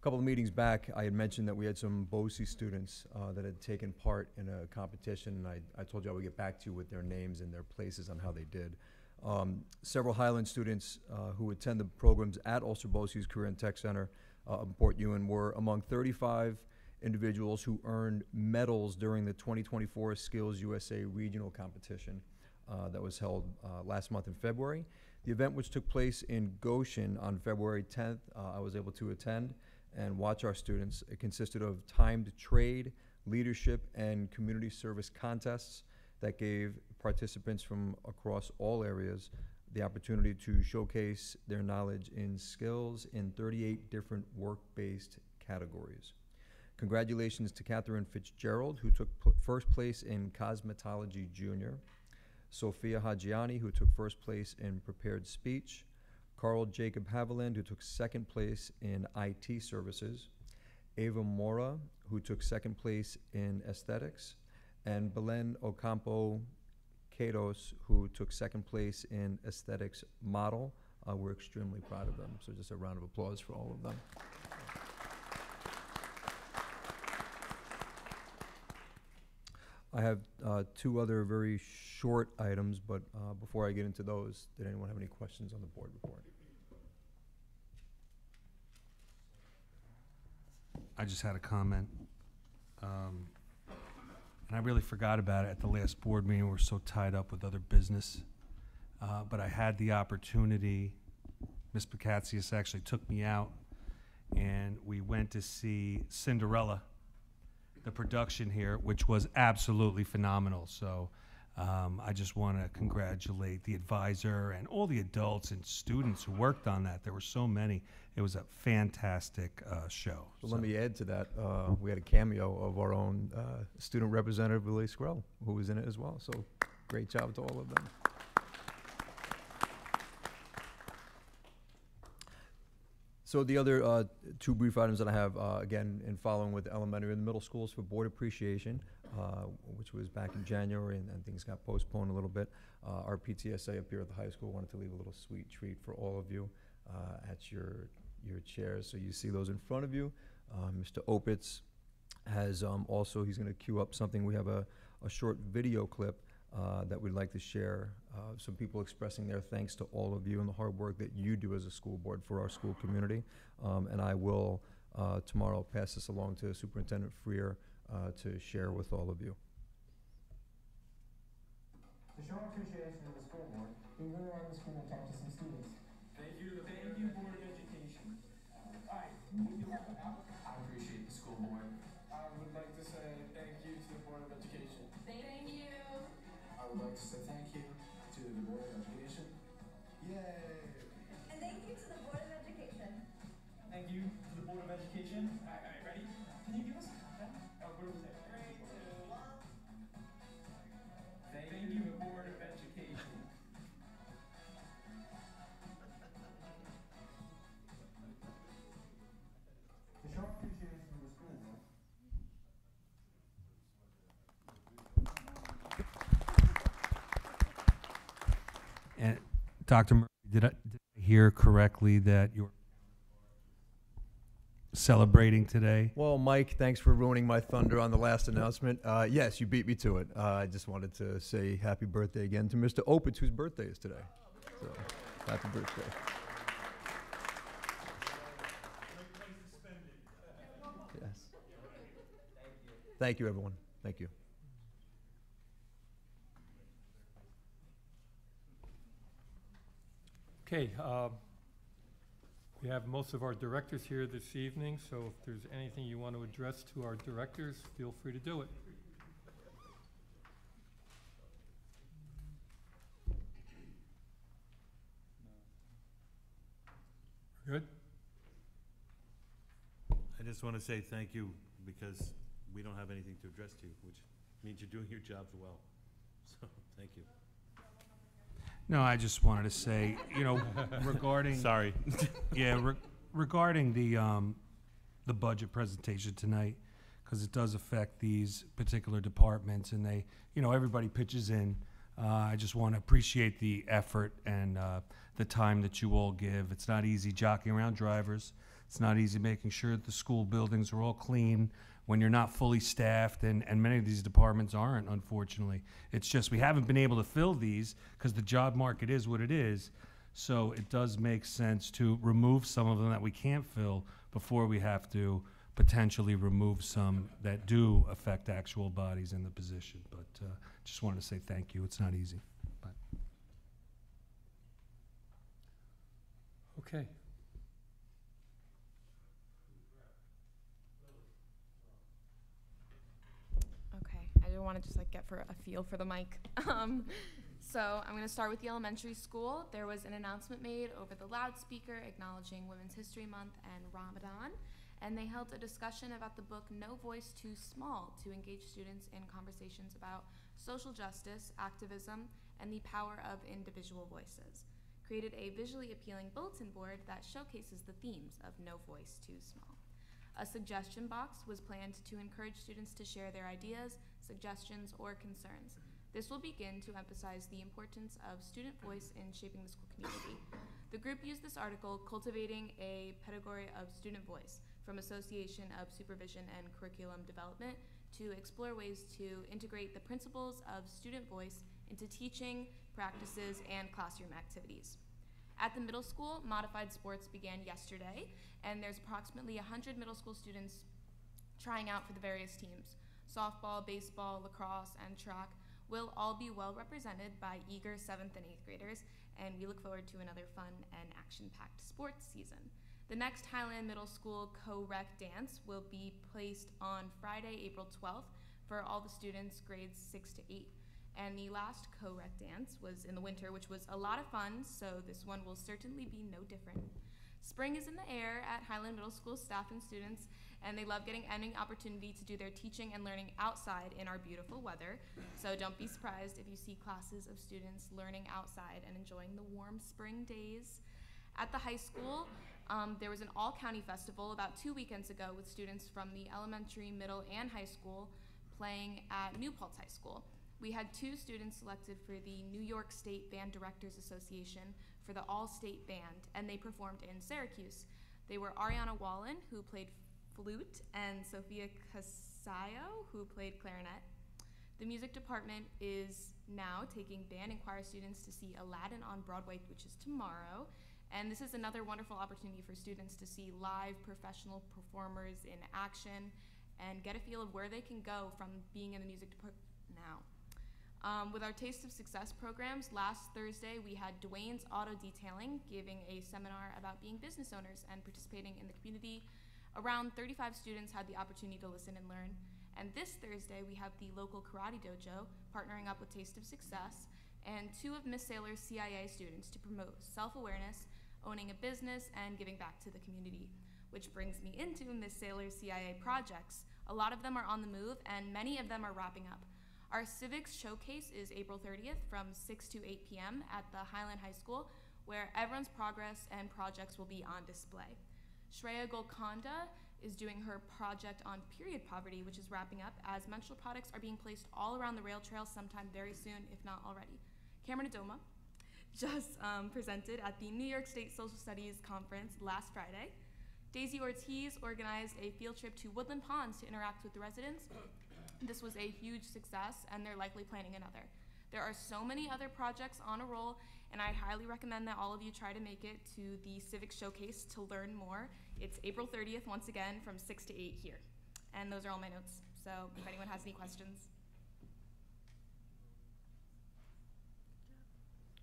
couple of meetings back, I had mentioned that we had some BOCES students that had taken part in a competition, and I told you I would get back to you with their names and their places on how they did. Several Highland students who attend the programs at Ulster BOCES Career and Tech Center in Port Ewan were among 35 individuals who earned medals during the 2024 Skills USA Regional Competition that was held last month in February. The event, which took place in Goshen on February 10th, I was able to attend and watch our students. It consisted of timed trade, leadership, and community service contests that gave participants from across all areas the opportunity to showcase their knowledge in skills in 38 different work-based categories. Congratulations to Catherine Fitzgerald, who took first place in Cosmetology Junior, Sophia Hajiani, who took first place in Prepared Speech, Carl Jacob Haviland, who took second place in IT Services, Ava Mora, who took second place in Aesthetics, and Belen Ocampo Katos, who took second place in Aesthetics Model. We're extremely proud of them, so just a round of applause for all of them. I have two other very short items, but before I get into those, did anyone have any questions on the board report?
I just had a comment. And I really forgot about it at the last board meeting. We're so tied up with other business. But I had the opportunity, Ms. Picatsius actually took me out, and we went to see Cinderella, the production here, which was absolutely phenomenal. So I just want to congratulate the advisor and all the adults and students who worked on that. There were so many. It was a fantastic show.
So let me add to that. We had a cameo of our own student representative, Lily Skrell, who was in it as well. So great job to all of them. So the other two brief items that I have, again, in following with the elementary and the middle schools for board appreciation, which was back in January, and things got postponed a little bit. Our PTSA up here at the high school wanted to leave a little sweet treat for all of you at your chairs. So you see those in front of you. Mr. Opitz has also, he's going to queue up something. We have a short video clip that we'd like to share. Some people expressing their thanks to all of you and the hard work that you do as a school board for our school community. And I will tomorrow pass this along to Superintendent Freer to share with all of you.
To show appreciation to the school board, we went around the school and talked to some students. Thank you to the Board of Education. All right, move your left out. I appreciate the school board. I would like to say thank you to the Board of Education.
Thank you.
I would like to say thank you to the Board of Education. Yay!
And thank you to the Board of Education.
Thank you to the Board of Education. All right, ready? Can you give us a countdown? What do we say? 3, 2, 1. Thank you, the Board of Education. To show appreciation to the school board.
And Dr. Murphy, did I hear correctly that you're celebrating today?
Well, Mike, thanks for ruining my thunder on the last announcement. Yes, you beat me to it. I just wanted to say happy birthday again to Mr. Opitz, whose birthday is today. So, happy birthday. Yes. Thank you, everyone. Thank you.
Okay, we have most of our directors here this evening, so if there's anything you want to address to our directors, feel free to do it. Good?
I just want to say thank you because we don't have anything to address to you, which means you're doing your jobs well. So, thank you.
No, I just wanted to say, you know, regarding
Sorry.
regarding the budget presentation tonight, because it does affect these particular departments, and they, you know, everybody pitches in. I just want to appreciate the effort and the time that you all give. It's not easy jockeying around drivers. It's not easy making sure that the school buildings are all clean when you're not fully staffed, and many of these departments aren't, unfortunately. It's just we haven't been able to fill these because the job market is what it is. So it does make sense to remove some of them that we can't fill before we have to potentially remove some that do affect actual bodies in the position. But just wanted to say thank you. It's not easy. But.
Okay.
Okay, I didn't want to just like get for a feel for the mic. So I'm going to start with the elementary school. There was an announcement made over the loudspeaker acknowledging Women's History Month and Ramadan, and they held a discussion about the book No Voice Too Small to engage students in conversations about social justice, activism, and the power of individual voices. Created a visually appealing bulletin board that showcases the themes of No Voice Too Small. A suggestion box was planned to encourage students to share their ideas, suggestions, or concerns. This will begin to emphasize the importance of student voice in shaping the school community. The group used this article, Cultivating a Pedagogy of Student Voice, from Association of Supervision and Curriculum Development, to explore ways to integrate the principles of student voice into teaching, practices, and classroom activities. At the middle school, modified sports began yesterday, and there's approximately 100 middle school students trying out for the various teams. Softball, baseball, lacrosse, and track will all be well represented by eager 7th and 8th graders, and we look forward to another fun and action-packed sports season. The next Highland Middle School co-rec dance will be placed on Friday, April 12th for all the students grades 6 to 8. And the last co-rec dance was in the winter, which was a lot of fun, so this one will certainly be no different. Spring is in the air at Highland Middle School staff and students, and they love getting any opportunity to do their teaching and learning outside in our beautiful weather. So don't be surprised if you see classes of students learning outside and enjoying the warm spring days. At the high school, there was an all-county festival about 2 weekends ago with students from the elementary, middle, and high school playing at New Paltz High School. We had 2 students selected for the New York State Band Directors Association for the All-State Band, and they performed in Syracuse. They were Ariana Wallen, who played flute, and Sophia Casayo, who played clarinet. The music department is now taking band and choir students to see Aladdin on Broadway, which is tomorrow. And this is another wonderful opportunity for students to see live professional performers in action and get a feel of where they can go from being in the music department now. With our Taste of Success programs, last Thursday we had Dwayne's Auto Detailing giving a seminar about being business owners and participating in the community. Around 35 students had the opportunity to listen and learn. And this Thursday we have the local karate dojo partnering up with Taste of Success and 2 of Miss Saylor's CIA students to promote self-awareness, owning a business, and giving back to the community. Which brings me into Miss Saylor's CIA projects. A lot of them are on the move and many of them are wrapping up. Our civics showcase is April 30th from 6 to 8 p.m. at the Highland High School, where everyone's progress and projects will be on display. Shreya Golconda is doing her project on period poverty, which is wrapping up as menstrual products are being placed all around the rail trail sometime very soon, if not already. Cameron Adoma just presented at the New York State Social Studies Conference last Friday. Daisy Ortiz organized a field trip to Woodland Ponds to interact with the residents. This was a huge success, and they're likely planning another. There are so many other projects on a roll, and I highly recommend that all of you try to make it to the Civic Showcase to learn more. It's April 30th, once again, from 6 to 8 here. And those are all my notes, so if anyone has any questions.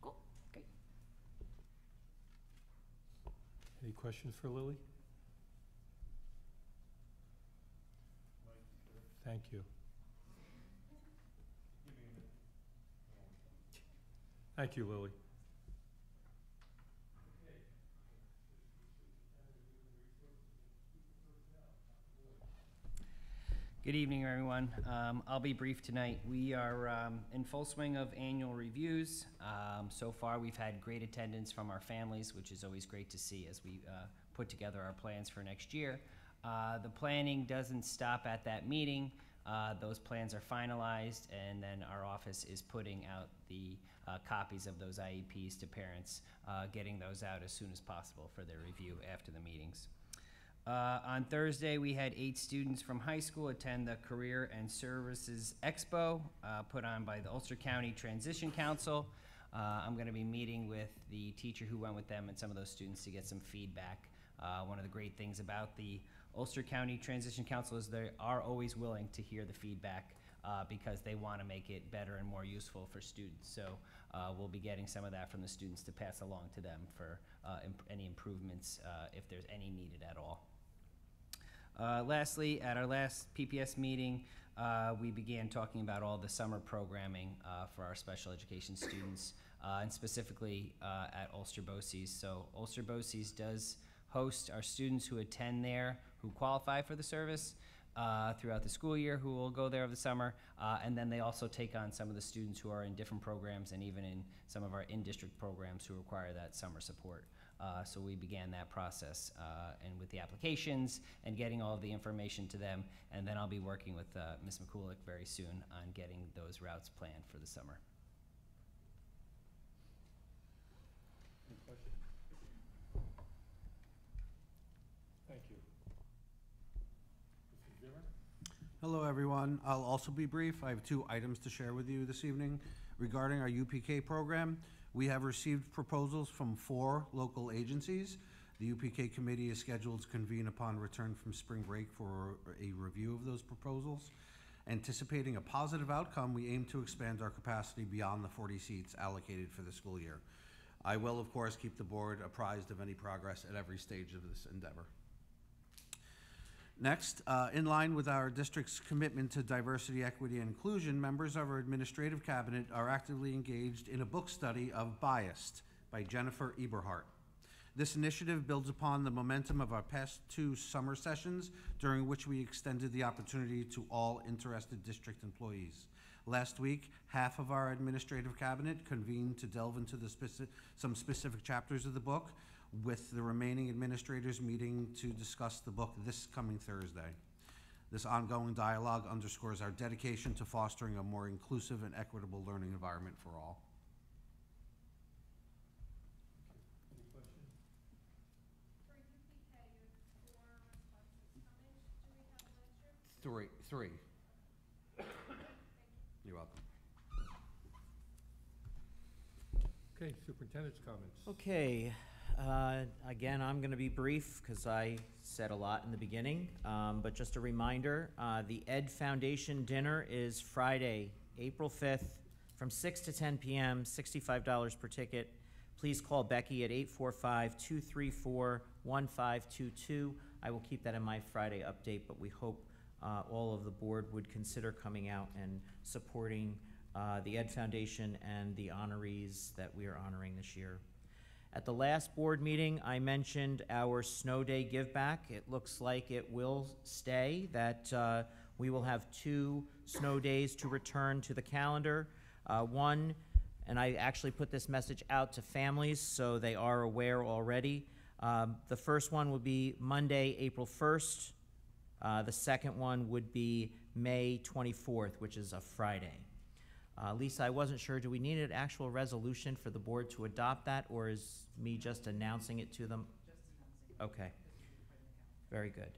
Cool, great.
Any questions for Lily? Thank you. Thank you, Lily.
Good evening, everyone. I'll be brief tonight. We are in full swing of annual reviews. So far, we've had great attendance from our families, which is always great to see as we put together our plans for next year. The planning doesn't stop at that meeting. Those plans are finalized, and then our office is putting out the copies of those IEPs to parents, getting those out as soon as possible for their review after the meetings. On Thursday, we had 8 students from high school attend the Career and Services Expo put on by the Ulster County Transition Council. I'm going to be meeting with the teacher who went with them and some of those students to get some feedback. One of the great things about the Ulster County Transition Council is they are always willing to hear the feedback because they want to make it better and more useful for students. So we'll be getting some of that from the students to pass along to them for any improvements if there's any needed at all. Lastly, at our last PPS meeting, we began talking about all the summer programming for our special education students, and specifically at Ulster BOCES. So Ulster BOCES does host our students who attend there, who qualify for the service throughout the school year, who will go there over the summer, and then they also take on some of the students who are in different programs and even in some of our in-district programs who require that summer support. So we began that process and with the applications and getting all of the information to them, and then I'll be working with Ms. McCulloch very soon on getting those routes planned for the summer.
Any questions? Thank you. Mr. Zimmer?
Hello, everyone. I'll also be brief. I have 2 items to share with you this evening regarding our UPK program. We have received proposals from 4 local agencies. The UPK committee is scheduled to convene upon return from spring break for a review of those proposals. Anticipating a positive outcome, we aim to expand our capacity beyond the 40 seats allocated for the school year. I will, of course, keep the board apprised of any progress at every stage of this endeavor. Next, in line with our district's commitment to diversity, equity, and inclusion, members of our administrative cabinet are actively engaged in a book study of Biased by Jennifer Eberhardt. This initiative builds upon the momentum of our past 2 summer sessions, during which we extended the opportunity to all interested district employees. Last week, half of our administrative cabinet convened to delve into some specific chapters of the book, with the remaining administrators meeting to discuss the book this coming Thursday. This ongoing dialogue underscores our dedication to fostering a more inclusive and equitable learning environment for all.
Any questions?
For UPK, you have 4 responses coming. Do we have one extra?
3. You're welcome.
Okay, superintendent's comments.
Okay. Again, I'm going to be brief because I said a lot in the beginning, but just a reminder, the Ed Foundation dinner is Friday, April 5th from 6 to 10 p.m., $65 per ticket. Please call Becky at 845-234-1522. I will keep that in my Friday update, but we hope all of the board would consider coming out and supporting the Ed Foundation and the honorees that we are honoring this year. At the last board meeting, I mentioned our snow day give back. It looks like it will stay, that we will have 2 snow days to return to the calendar. One, and I actually put this message out to families so they are aware already. The first one will be Monday, April 1st. The second one would be May 24th, which is a Friday. Lisa, I wasn't sure, do we need an actual resolution for the board to adopt that, or is me just announcing it to them? Just announcing. Okay. Very good.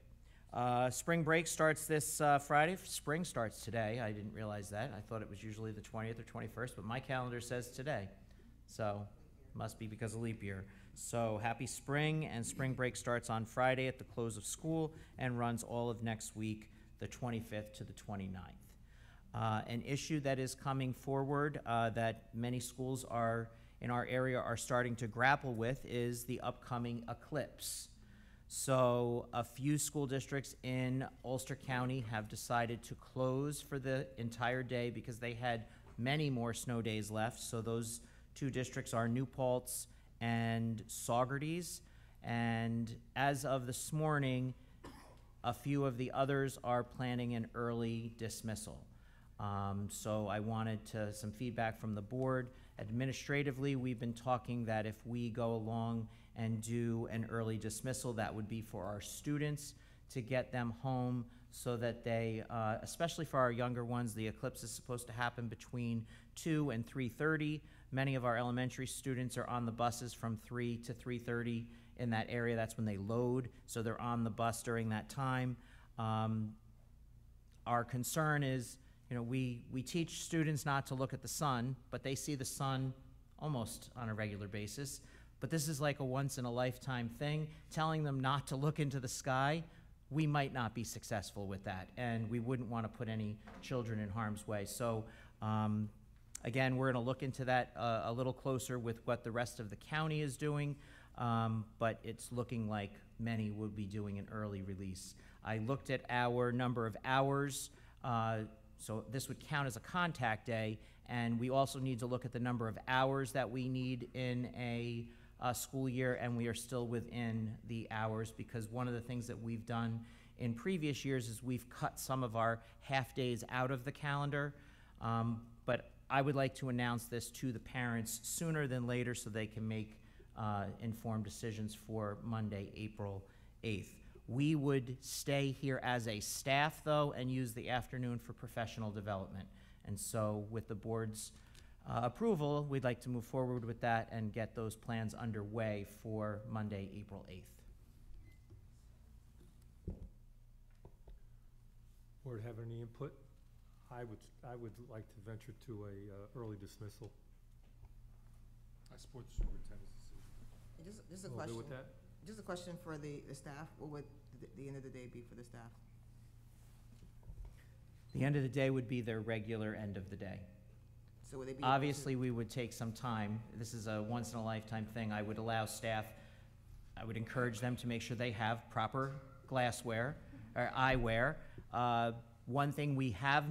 Spring break starts this Friday. Spring starts today. I didn't realize that. I thought it was usually the 20th or 21st, but my calendar says today. So, must be because of leap year. So, happy spring, and spring break starts on Friday at the close of school and runs all of next week, the 25th to the 29th. An issue that is coming forward that many schools in our area are starting to grapple with is the upcoming eclipse. So a few school districts in Ulster County have decided to close for the entire day because they had many more snow days left. So those 2 districts are New Paltz and Saugerties. And as of this morning, a few of the others are planning an early dismissal. So I wanted some feedback from the board. Administratively, we've been talking that if we go along and do an early dismissal, that would be for our students to get them home so that they, especially for our younger ones, the eclipse is supposed to happen between 2 and 3:30. Many of our elementary students are on the buses from 3 to 3:30 in that area. That's when they load, so they're on the bus during that time. Our concern is, we teach students not to look at the sun, but they see the sun almost on a regular basis. But this is like a once-in-a-lifetime thing. Telling them not to look into the sky, we might not be successful with that, and we wouldn't want to put any children in harm's way. So, again, we're going to look into that a little closer with what the rest of the county is doing, but it's looking like many would be doing an early release. I looked at our number of hours, so this would count as a contact day, and we also need to look at the number of hours that we need in a school year, and we are still within the hours, because one of the things that we've done in previous years is we've cut some of our half-days out of the calendar. But I would like to announce this to the parents sooner than later so they can make informed decisions for Monday, April 8th. We would stay here as a staff, though, and use the afternoon for professional development. And so with the board's approval, we'd like to move forward with that and get those plans underway for Monday, April 8th.
Board have any input? I would like to venture to a early dismissal.
I support the superintendent's decision.
Just a
All
question.
good with that?
Just a question for the staff. What would the end of the day be for the staff?
The end of the day would be their regular end of the day.
So would they be?
Obviously, we would take some time. This is a once-in-a-lifetime thing. I would allow staff, I would encourage them to make sure they have proper glassware or eyewear. One thing we have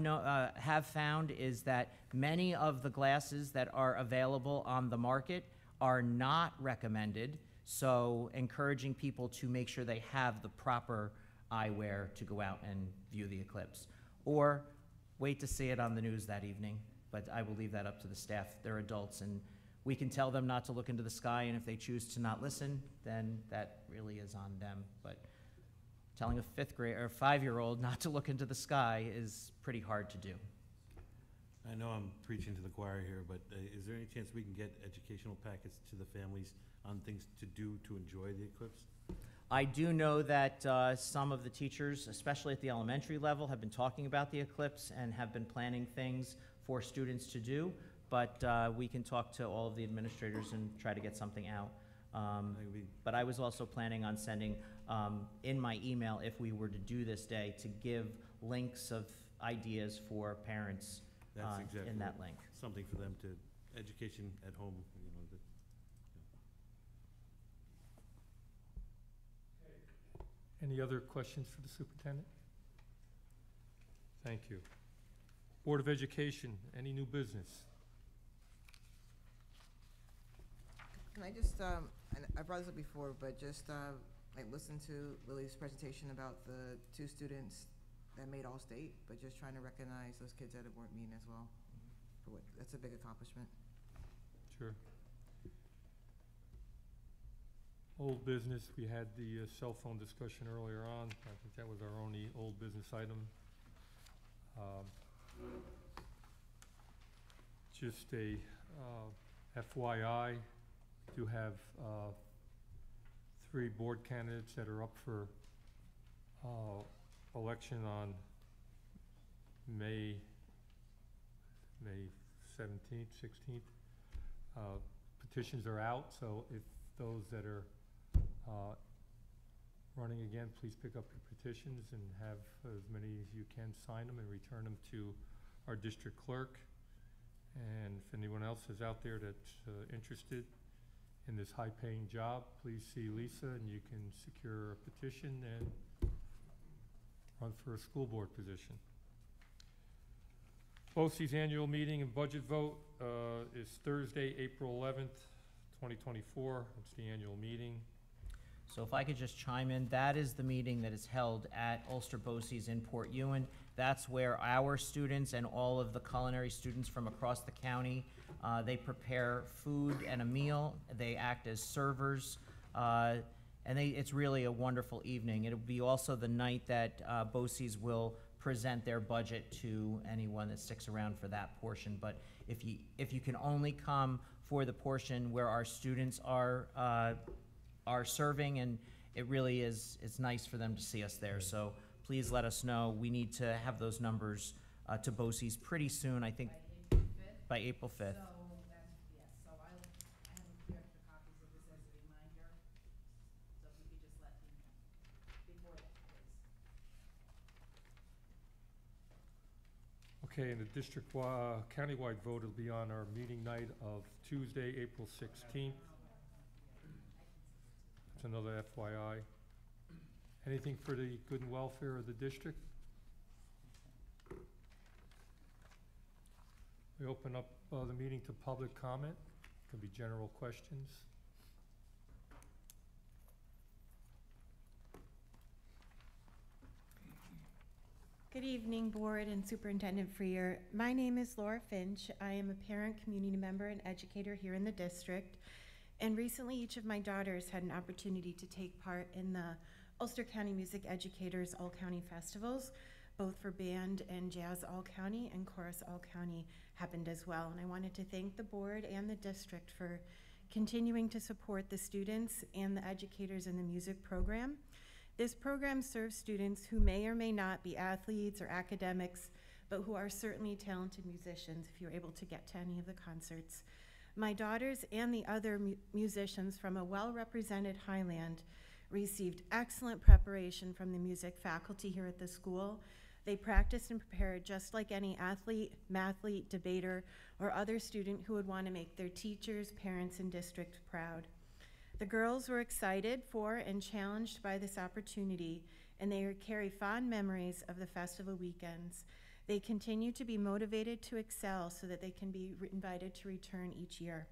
found is that many of the glasses that are available on the market are not recommended, so encouraging people to make sure they have the proper eyewear to go out and view the eclipse. Or wait to see it on the news that evening, but I will leave that up to the staff. They're adults, and we can tell them not to look into the sky, and if they choose to not listen, then that really is on them. But telling a 5th grade or 5-year-old not to look into the sky is pretty hard to do.
I know I'm preaching to the choir here, but is there any chance we can get educational packets to the families on things to do to enjoy the eclipse?
I do know that some of the teachers, especially at the elementary level, have been talking about the eclipse and have been planning things for students to do, but we can talk to all of the administrators and try to get something out. But I was also planning on sending in my email, if we were to do this day, to give links of ideas for parents
That's exactly
in that link.
Something for them to, education at home, you know.
Any other questions for the superintendent? Thank you. Board of Education, any new business?
Can I just, and I brought this up before, but just like listen to Lily's presentation about the 2 students that made All-State, but just trying to recognize those kids that weren't mean as well. For what, that's a big accomplishment.
Sure. Old business, we had the cell phone discussion earlier on. I think that was our only old business item. Just a FYI, do have 3 board candidates that are up for election on May 17th, 16th. Petitions are out, so if those that are running again, please pick up your petitions and have as many as you can sign them and return them to our district clerk. And if anyone else is out there that's interested in this high-paying job, please see Lisa and you can secure a petition and run for a school board position. BOCES annual meeting and budget vote is Thursday, April 11th, 2024. It's the annual meeting.
So if I could just chime in, that is the meeting that is held at Ulster BOCES in Port Ewan. That's where our students and all of the culinary students from across the county, they prepare food and a meal. They act as servers, and it's really a wonderful evening. It'll be also the night that BOCES will present their budget to anyone that sticks around for that portion. But if you can only come for the portion where our students are serving, and it really is, it's nice for them to see us there. So please let us know. We need to have those numbers to BOCES pretty soon, I think by April 5th.
So that's, yes, so I'll
Okay, and the district countywide vote will be on our meeting night of Tuesday, April 16th. That's another FYI. Anything for the good and welfare of the district? We open up the meeting to public comment. Can be general questions.
Good evening, Board and Superintendent Freer. My name is Laura Finch. I am a parent, community member, and educator here in the district. And recently, each of my daughters had an opportunity to take part in the Ulster County Music Educators All-County Festivals, both for band and jazz all-county, and chorus all-county happened as well. And I wanted to thank the board and the district for continuing to support the students and the educators in the music program. This program serves students who may or may not be athletes or academics, but who are certainly talented musicians if you're able to get to any of the concerts. My daughters and the other musicians from a well-represented Highland received excellent preparation from the music faculty here at the school. They practiced and prepared just like any athlete, mathlete, debater, or other student who would want to make their teachers, parents, and district proud. The girls were excited for and challenged by this opportunity, and they carry fond memories of the festival weekends. They continue to be motivated to excel so that they can be invited to return each year.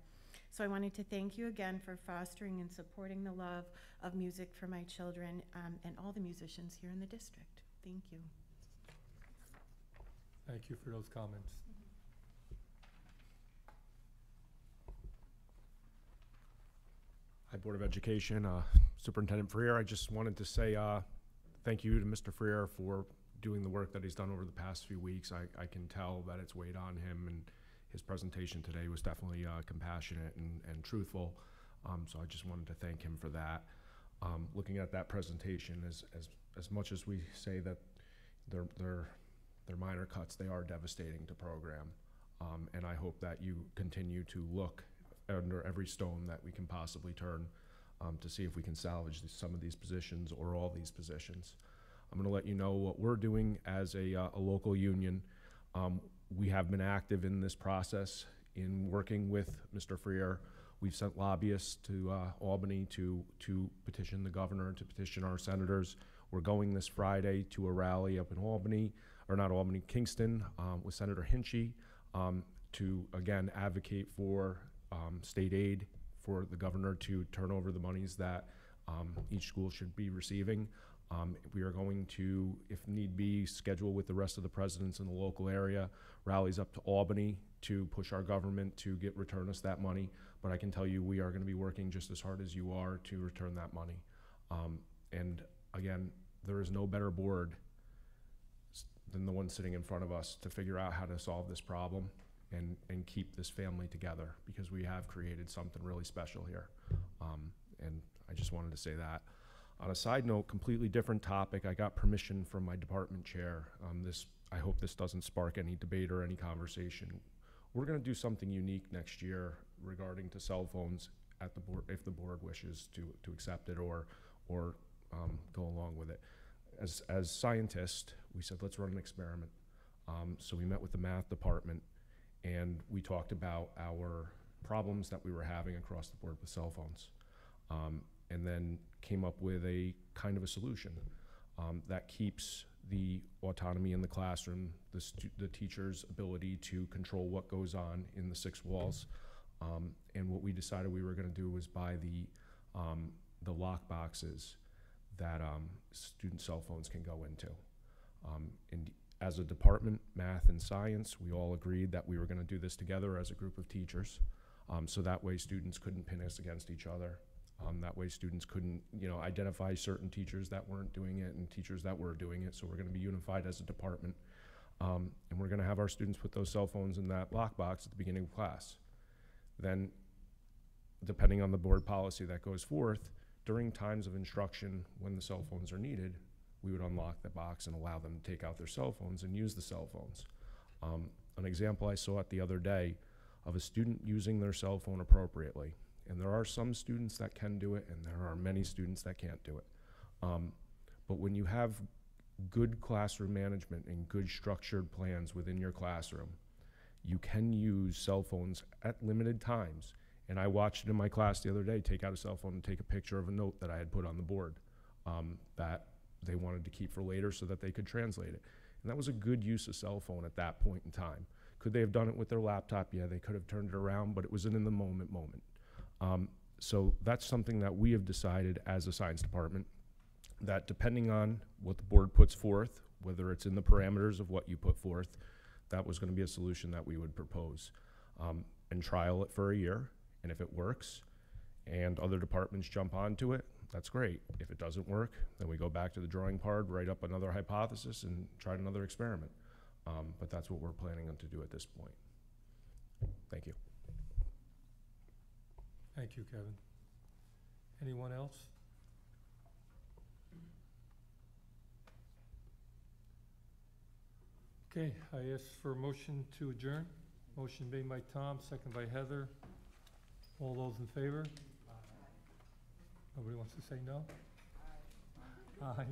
So I wanted to thank you again for fostering and supporting the love of music for my children and all the musicians here in the district. Thank you.
Thank you for those comments.
Hi, Board of Education, Superintendent Freer. I just wanted to say thank you to Mr. Freer for doing the work that he's done over the past few weeks. I can tell that it's weighed on him, and his presentation today was definitely compassionate and truthful. So I just wanted to thank him for that. Looking at that presentation, as much as we say that they're minor cuts, they are devastating to program. And I hope that you continue to look under every stone that we can possibly turn to see if we can salvage some of these positions or all these positions. I'm going to let you know what we're doing as a local union. We have been active in this process in working with Mr. Freer. We've sent lobbyists to Albany to petition the governor, to petition our senators. We're going this Friday to a rally up in Albany, or not Albany, Kingston, with Senator Hinchy to, again, advocate for state aid, for the governor to turn over the monies that each school should be receiving. We are going to, if need be, schedule with the rest of the presidents in the local area rallies up to Albany to push our government to return us that money. But I can tell you we are going to be working just as hard as you are to return that money. And again, there is no better board than the one sitting in front of us to figure out how to solve this problem and keep this family together, because we have created something really special here. And I just wanted to say that. On a side note, completely different topic, I got permission from my department chair. I hope this doesn't spark any debate or any conversation. We're going to do something unique next year regarding to cell phones at the board, if the board wishes to accept it or go along with it. As scientists, we said, let's run an experiment. So we met with the math department, and we talked about our problems that we were having across the board with cell phones, and then came up with a kind of a solution that keeps the autonomy in the classroom, the teacher's ability to control what goes on in the six walls. And what we decided we were going to do was buy the lock boxes that student cell phones can go into. And as a department, math and science, we all agreed that we were going to do this together as a group of teachers. So that way students couldn't pin us against each other. That way students couldn't, identify certain teachers that weren't doing it and teachers that were doing it. So we're going to be unified as a department. And we're going to have our students put those cell phones in that lockbox at the beginning of class. Then, depending on the board policy that goes forth, during times of instruction when the cell phones are needed, we would unlock the box and allow them to take out their cell phones and use the cell phones. An example I saw the other day of a student using their cell phone appropriately. And there are some students that can do it, and there are many students that can't do it. But when you have good classroom management and good structured plans within your classroom, you can use cell phones at limited times. And I watched it in my class the other day, take out a cell phone and take a picture of a note that I had put on the board that they wanted to keep for later so that they could translate it. And that was a good use of cell phone at that point in time. Could they have done it with their laptop? Yeah, they could have turned it around, but it was an in the moment. So that's something that we have decided as a science department, that depending on what the board puts forth, whether it's in the parameters of what you put forth, that was going to be a solution that we would propose and trial it for a year. And if it works and other departments jump onto it, that's great. If it doesn't work, then we go back to the drawing board, write up another hypothesis, and try another experiment. But that's what we're planning on to do at this point. Thank you.
Thank you, Kevin. Anyone else? Okay, I ask for a motion to adjourn. Motion made by Tom, second by Heather. All those in favor? Nobody wants to say no? Aye.